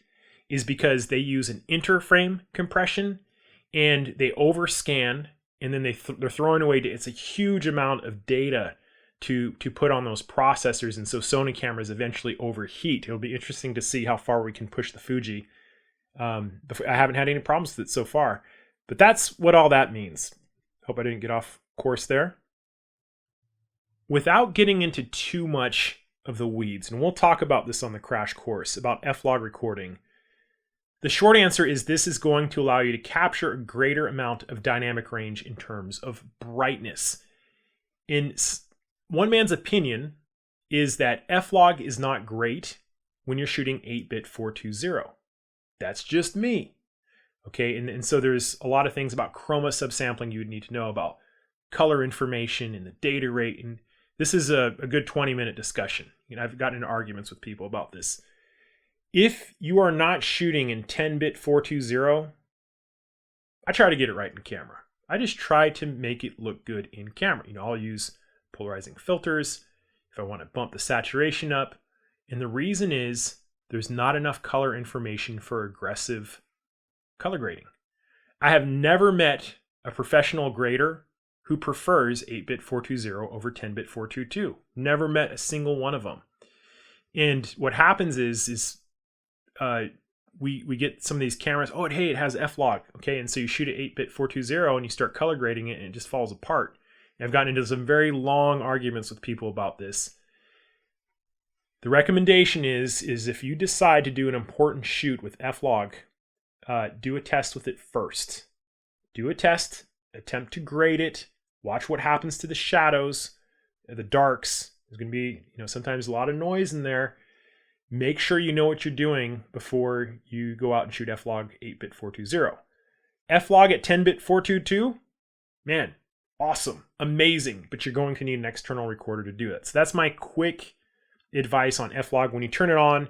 is because they use an interframe compression and they overscan, and then they're throwing away. It's a huge amount of data to put on those processors, and so Sony cameras eventually overheat. It'll be interesting to see how far we can push the Fuji. I haven't had any problems with it so far, but that's what all that means. Hope I didn't get off course there. Without getting into too much of the weeds, and we'll talk about this on the crash course about F-Log recording, the short answer is this is going to allow you to capture a greater amount of dynamic range in terms of brightness. In one man's opinion is that F-Log is not great when you're shooting 8-bit 420. That's just me. Okay, and so there's a lot of things about chroma subsampling you would need to know about color information and the data rate. And this is a good 20-minute discussion. You know, I've gotten into arguments with people about this. If you are not shooting in 10-bit 420, I try to get it right in camera. I just try to make it look good in camera. You know, I'll use polarizing filters if I want to bump the saturation up. And the reason is there's not enough color information for aggressive color grading. I have never met a professional grader who prefers 8-bit 420 over 10-bit 422. Never met a single one of them. And what happens is we get some of these cameras, oh, hey, it has F-log, okay? And so you shoot at 8-bit 420 and you start color grading it and it just falls apart. And I've gotten into some very long arguments with people about this. The recommendation is if you decide to do an important shoot with F-log, do a test with it first. Do a test, attempt to grade it, watch what happens to the shadows, the darks. There's going to be, you know, sometimes a lot of noise in there. Make sure you know what you're doing before you go out and shoot F-log 8-bit 420. F-log at 10-bit 422, man, awesome, amazing, but you're going to need an external recorder to do it. So that's my quick advice on F-log. When you turn it on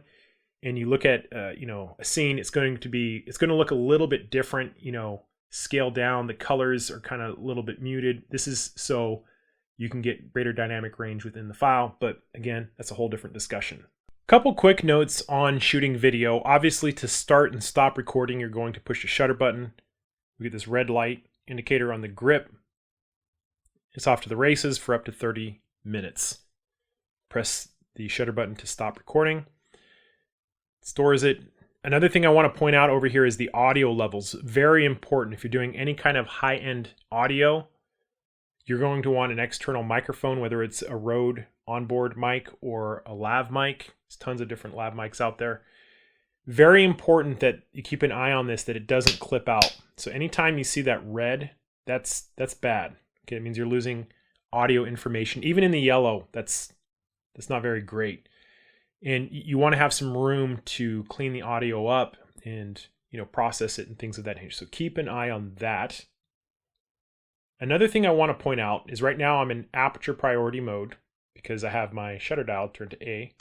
and you look at you know, a scene, it's going to look a little bit different, you know, scaled down. The colors are kind of a little bit muted. This is so you can get greater dynamic range within the file, but again, that's a whole different discussion. Couple quick notes on shooting video. Obviously, to start and stop recording, you're going to push the shutter button. We get this red light indicator on the grip. It's off to the races for up to 30 minutes. Press the shutter button to stop recording. It stores it. Another thing I want to point out over here is the audio levels. Very important. If you're doing any kind of high-end audio, you're going to want an external microphone, whether it's a Rode onboard mic or a lav mic. There's tons of different lav mics out there. Very important that you keep an eye on this, that it doesn't clip out. So anytime you see that red, that's bad. Okay, it means you're losing audio information. Even in the yellow, that's not very great. And you want to have some room to clean the audio up and, you know, process it and things of that nature. So keep an eye on that. Another thing I want to point out is right now I'm in aperture priority mode because I have my shutter dial turned to A.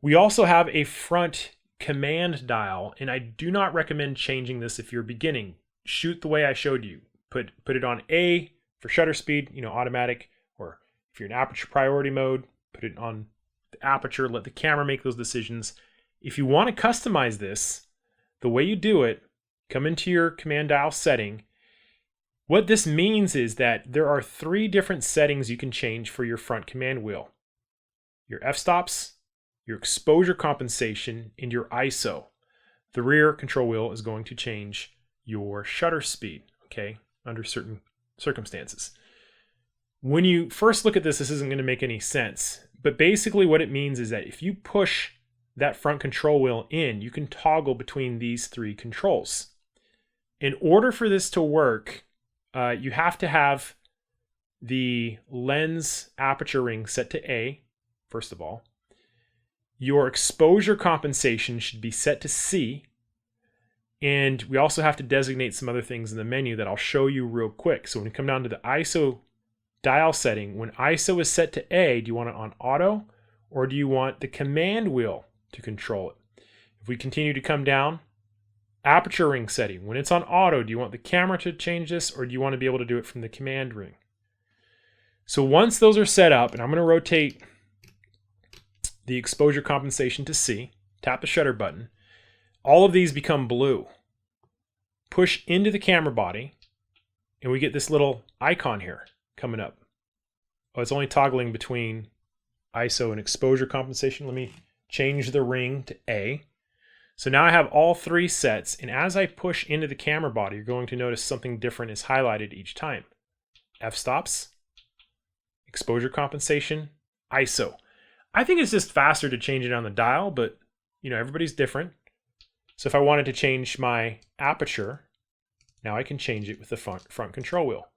We also have a front command dial, and I do not recommend changing this if you're beginning. Shoot the way I showed you. Put it on A for shutter speed, you know, automatic, or if you're in aperture priority mode, put it on the aperture, let the camera make those decisions. If you want to customize this, the way you do it, come into your command dial setting. What this means is that there are 3 different settings you can change for your front command wheel. Your f-stops, your exposure compensation, and your ISO. The rear control wheel is going to change your shutter speed, okay, under certain circumstances. When you first look at this isn't going to make any sense, but basically what it means is that if you push that front control wheel in, you can toggle between these 3 controls. In order for this to work, you have to have the lens aperture ring set to A, first of all. Your exposure compensation should be set to C. And we also have to designate some other things in the menu that I'll show you real quick. So when you come down to the ISO dial setting, when ISO is set to A, do you want it on auto or do you want the command wheel to control it? If we continue to come down, aperture ring setting, when it's on auto, do you want the camera to change this or do you want to be able to do it from the command ring? So once those are set up, and I'm going to rotate the exposure compensation to C, tap the shutter button, all of these become blue. Push into the camera body, and we get this little icon here coming up. Oh, it's only toggling between ISO and exposure compensation. Let me change the ring to A. So now I have all 3 sets, and as I push into the camera body, you're going to notice something different is highlighted each time. F-stops, exposure compensation, ISO. I think it's just faster to change it on the dial, but you know, everybody's different. So if I wanted to change my aperture, now I can change it with the front control wheel.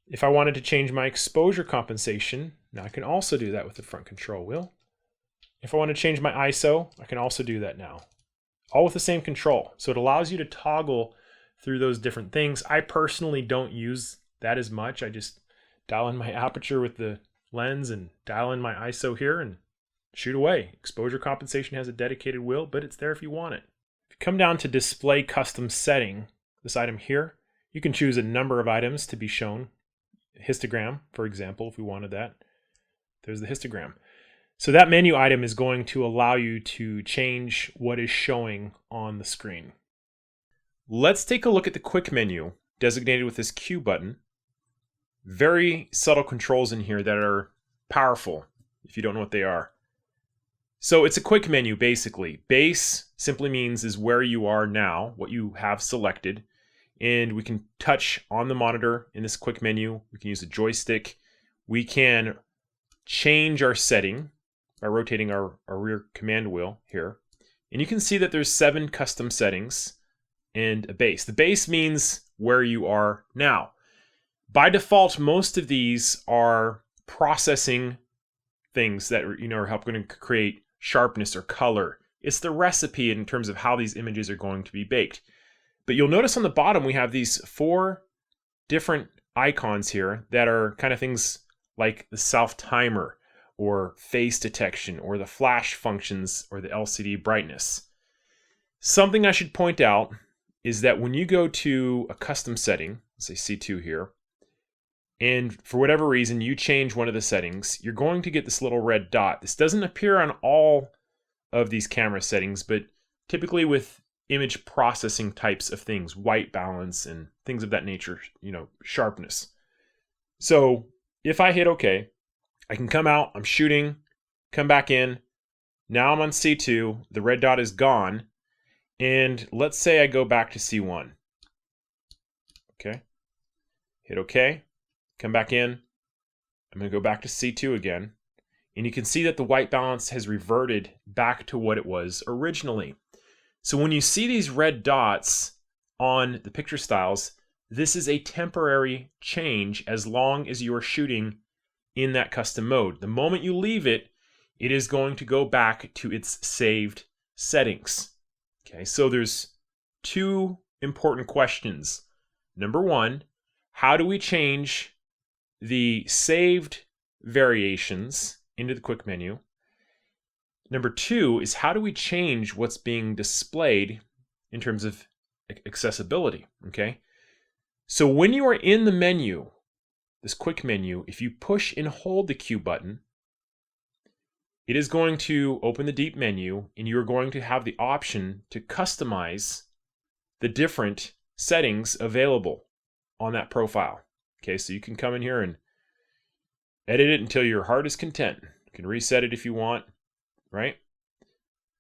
If I wanted to change my exposure compensation, now I can also do that with the front control wheel. If I want to change my ISO, I can also do that now all with the same control. So it allows you to toggle through those different things. I personally don't use that as much. I just dial in my aperture with the lens and dial in my ISO here and shoot away. Exposure compensation has a dedicated wheel, but it's there if you want it. If you come down to display custom setting, this item here, you can choose a number of items to be shown. Histogram, for example, if we wanted that. There's the histogram. So that menu item is going to allow you to change what is showing on the screen. Let's take a look at the quick menu, designated with this Q button. Very subtle controls in here that are powerful, if you don't know what they are. So it's a quick menu, basically. Base simply means is where you are now, what you have selected. And we can touch on the monitor in this quick menu. We can use a joystick. We can change our setting by rotating our rear command wheel here. And you can see that there's 7 custom settings and a base. The base means where you are now. By default, most of these are processing things that are helping to create sharpness or color. It's the recipe in terms of how these images are going to be baked. But you'll notice on the bottom we have these 4 different icons here that are kind of things like the self timer or face detection or the flash functions or the LCD brightness. Something I should point out is that when you go to a custom setting, let's say C2 here, and for whatever reason you change one of the settings, you're going to get this little red dot. This doesn't appear on all of these camera settings, but typically with image processing types of things, white balance and things of that nature, sharpness. So if I hit OK, I can come out, I'm shooting, come back in. Now I'm on C2, the red dot is gone. And let's say I go back to C1. Okay, hit OK, come back in. I'm going to go back to C2 again. And you can see that the white balance has reverted back to what it was originally. So when you see these red dots on the picture styles, this is a temporary change as long as you are shooting in that custom mode. The moment you leave it, it is going to go back to its saved settings. Okay, so there's 2 important questions. Number 1, how do we change the saved variations into the quick menu? Number 2 is how do we change what's being displayed in terms of accessibility, okay? So when you are in the menu, this quick menu, if you push and hold the Q button, it is going to open the deep menu and you're going to have the option to customize the different settings available on that profile. Okay, so you can come in here and edit it until your heart is content. You can reset it if you want. Right?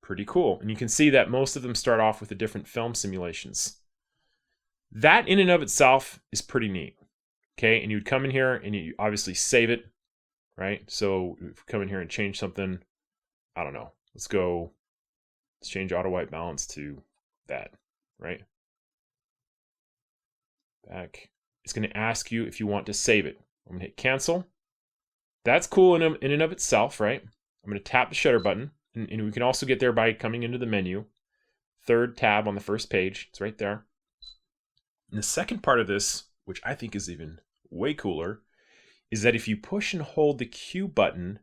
Pretty cool. And you can see that most of them start off with the different film simulations. That in and of itself is pretty neat. Okay, and you would come in here and you obviously save it, right? So if you come in here and change something, I don't know. Let's change auto white balance to that, right? Back. It's going to ask you if you want to save it. I'm going to hit cancel. That's cool in and of itself, right? I'm going to tap the shutter button, and we can also get there by coming into the menu. 3rd tab on the first page, it's right there. And the second part of this, which I think is even way cooler, is that if you push and hold the Q button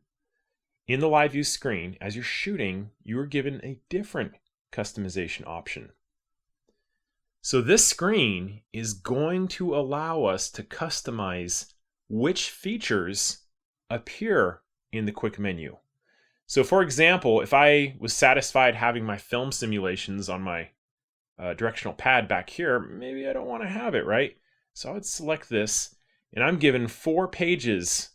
in the live view screen as you're shooting, you are given a different customization option. So this screen is going to allow us to customize which features appear in the quick menu. So for example, if I was satisfied having my film simulations on my directional pad back here, maybe I don't want to have it, right? So I would select this, and I'm given 4 pages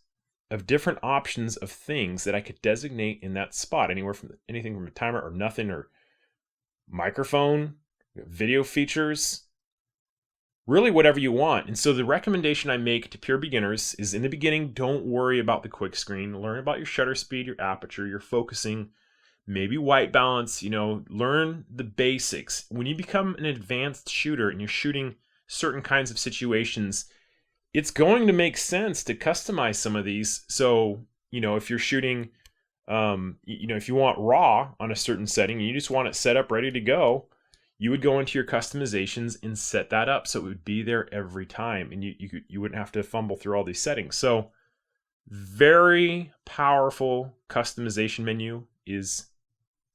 of different options of things that I could designate in that spot, anywhere from anything from a timer or nothing, or microphone, video features, really whatever you want. And so the recommendation I make to pure beginners is in the beginning, don't worry about the quick screen. Learn about your shutter speed, your aperture, your focusing, maybe white balance, learn the basics. When you become an advanced shooter and you're shooting certain kinds of situations, it's going to make sense to customize some of these. So, if you're shooting If you want RAW on a certain setting, and you just want it set up ready to go, you would go into your customizations and set that up so it would be there every time, and you wouldn't have to fumble through all these settings. So very powerful customization menu is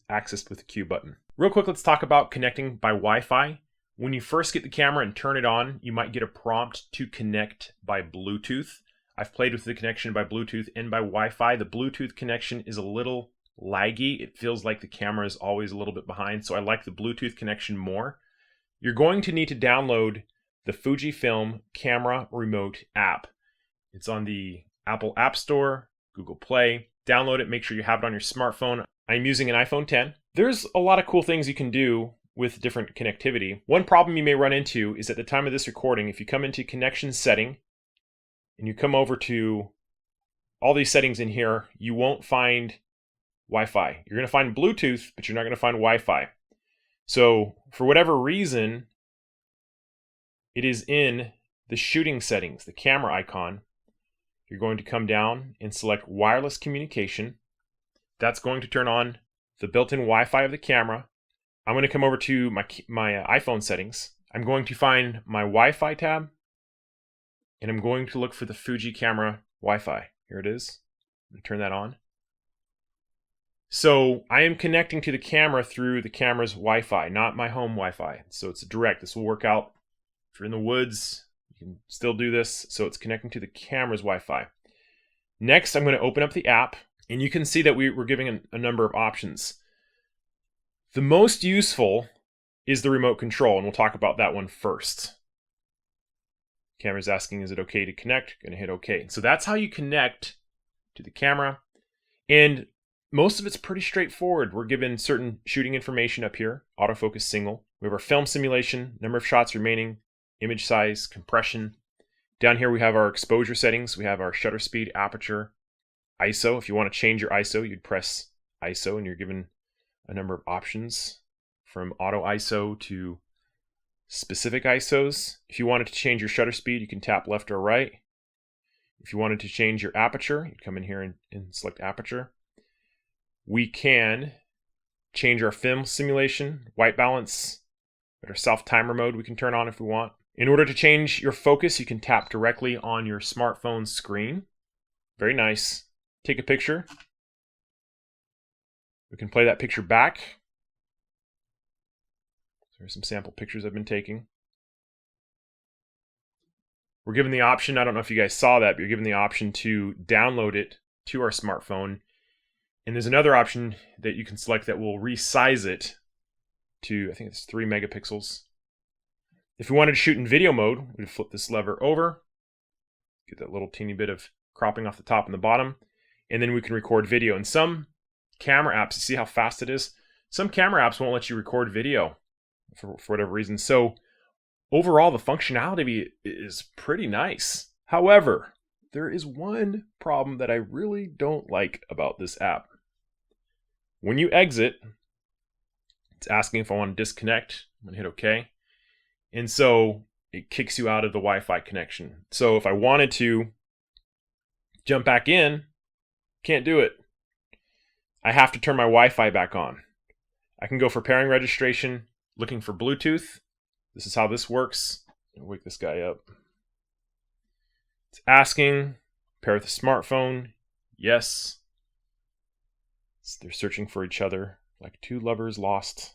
accessed with the Q button. Real quick, let's talk about connecting by Wi-Fi. When you first get the camera and turn it on, you might get a prompt to connect by Bluetooth. I've played with the connection by Bluetooth and by Wi-Fi. The Bluetooth connection is a little laggy. It feels like the camera is always a little bit behind, so I like the Bluetooth connection more. You're going to need to download the Fujifilm Camera Remote app. It's on the Apple App Store, Google Play. Download it, make sure you have it on your smartphone. I'm using an iPhone 10. There's a lot of cool things you can do with different connectivity. One problem you may run into is at the time of this recording, if you come into connection setting and you come over to all these settings in here, you won't find Wi-Fi. You're going to find Bluetooth, but you're not going to find Wi-Fi. So for whatever reason, it is in the shooting settings, the camera icon. You're going to come down and select wireless communication. That's going to turn on the built-in Wi-Fi of the camera. I'm going to come over to my iPhone settings. I'm going to find my Wi-Fi tab, and I'm going to look for the Fuji camera Wi-Fi. Here it is. I'm going to turn that on. So I am connecting to the camera through the camera's Wi-Fi, not my home Wi-Fi. So it's direct. This will work out. If you're in the woods, you can still do this. So it's connecting to the camera's Wi-Fi. Next, I'm going to open up the app, and you can see that we're giving a number of options. The most useful is the remote control, and we'll talk about that one first. Camera's asking, is it okay to connect? Going to hit OK. So that's how you connect to the camera. And most of it's pretty straightforward. We're given certain shooting information up here, autofocus single. We have our film simulation, number of shots remaining, image size, compression. Down here we have our exposure settings. We have our shutter speed, aperture, ISO. If you want to change your ISO, you'd press ISO, and you're given a number of options from auto ISO to specific ISOs. If you wanted to change your shutter speed, you can tap left or right. If you wanted to change your aperture, you'd come in here and select aperture. We can change our film simulation, white balance, but our self timer mode we can turn on if we want. In order to change your focus, you can tap directly on your smartphone screen. Very nice. Take a picture. We can play that picture back. There's some sample pictures I've been taking. We're given the option, I don't know if you guys saw that, but you're given the option to download it to our smartphone. And there's another option that you can select that will resize it to, I think it's 3 megapixels. If we wanted to shoot in video mode, we'd flip this lever over, get that little teeny bit of cropping off the top and the bottom, and then we can record video. And some camera apps, you see how fast it is? Some camera apps won't let you record video for whatever reason. So overall, the functionality is pretty nice. However, there is one problem that I really don't like about this app. When you exit, it's asking if I want to disconnect. I'm going to hit OK. And so it kicks you out of the Wi-Fi connection. So if I wanted to jump back in, can't do it. I have to turn my Wi-Fi back on. I can go for pairing registration, looking for Bluetooth. This is how this works. I'll wake this guy up. It's asking, pair with a smartphone. Yes. They're searching for each other like two lovers lost.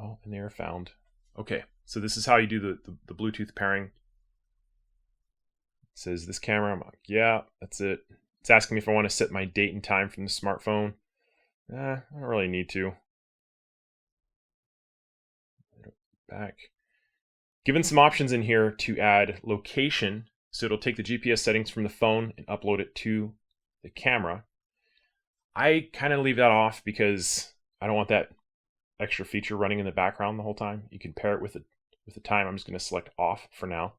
Oh, and they are found. Okay, so this is how you do the Bluetooth pairing. It says this camera. I'm like, yeah, that's it. It's asking me if I want to set my date and time from the smartphone. I don't really need to. Back. Given some options in here to add location, so it'll take the GPS settings from the phone and upload it to the camera. I kind of leave that off because I don't want that extra feature running in the background the whole time. You can pair it with the time. I'm just going to select off for now.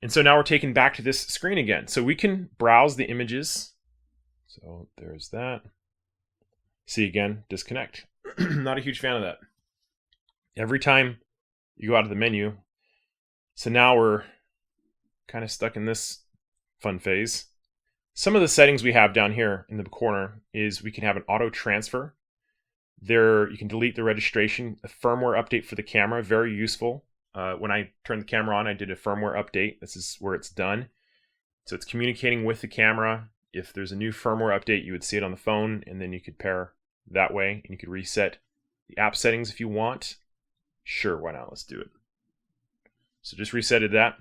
And so now we're taken back to this screen again. So we can browse the images. So there's that. See again, disconnect. Not a huge fan of that. Every time you go out of the menu, so now we're kind of stuck in this fun phase. Some of the settings we have down here in the corner is we can have an auto transfer. There, you can delete the registration, a firmware update for the camera, very useful. When I turned the camera on, I did a firmware update. This is where it's done. So it's communicating with the camera. If there's a new firmware update, you would see it on the phone, and then you could pair that way, and you could reset the app settings if you want. Sure, why not? Let's do it. So just resetted that.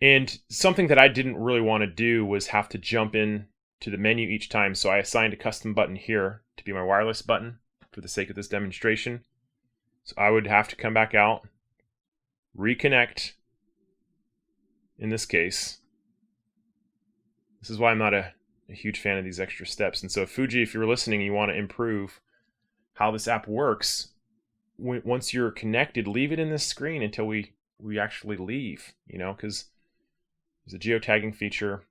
And something that I didn't really want to do was have to jump in to the menu each time. So I assigned a custom button here to be my wireless button for the sake of this demonstration. So I would have to come back out, reconnect in this case. This is why I'm not a huge fan of these extra steps. And so Fuji, if you're listening, you want to improve how this app works. Once you're connected, leave it in this screen until we actually leave, you know, because there's a geotagging feature.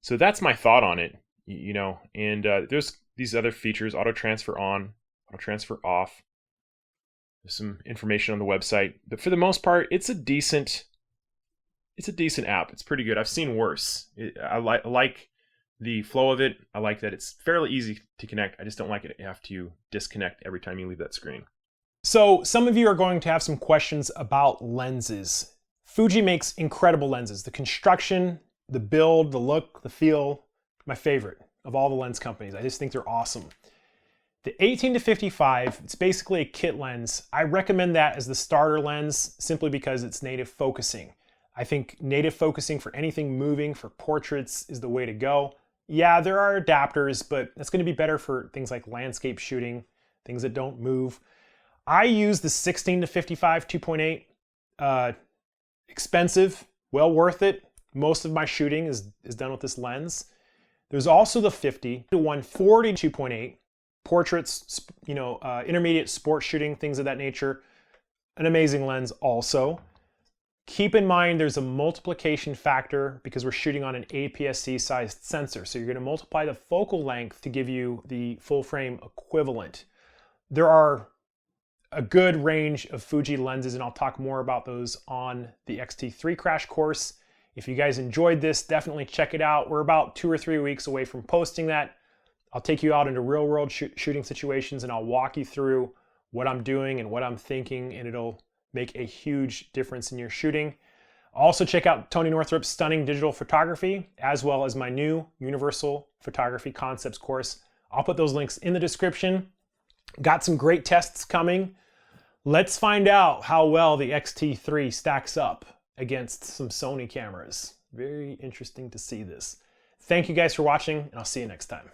So that's my thought on it, you know, and there's these other features, auto transfer on, auto transfer off. There's some information on the website, but for the most part, it's a decent app. It's pretty good. I've seen worse. I like the flow of it. I like that it's fairly easy to connect. I just don't like it. You have to disconnect every time you leave that screen. So some of you are going to have some questions about lenses. Fuji makes incredible lenses. The construction, the build, the look, the feel, my favorite of all the lens companies. I just think they're awesome. The 18-55, it's basically a kit lens. I recommend that as the starter lens simply because it's native focusing. I think native focusing for anything moving, for portraits, is the way to go. Yeah, there are adapters, but that's going to be better for things like landscape shooting, things that don't move. I use the 16-55 2.8. Expensive, well worth it. Most of my shooting is done with this lens. There's also the 50-140 2.8. Portraits, you know, intermediate sports shooting, things of that nature. An amazing lens also. Keep in mind there's a multiplication factor because we're shooting on an APS-C sized sensor. So you're going to multiply the focal length to give you the full frame equivalent. There are a good range of Fuji lenses, and I'll talk more about those on the XT3 crash course. If you guys enjoyed this, definitely check it out. We're about 2 or 3 weeks away from posting that. I'll take you out into real world shooting situations, and I'll walk you through what I'm doing and what I'm thinking, and it'll make a huge difference in your shooting. Also check out Tony Northrup's Stunning Digital Photography, as well as my new Universal Photography Concepts course. I'll put those links in the description. Got some great tests coming. Let's find out how well the XT3 stacks up against some Sony cameras. Very interesting to see this. Thank you guys for watching, and I'll see you next time.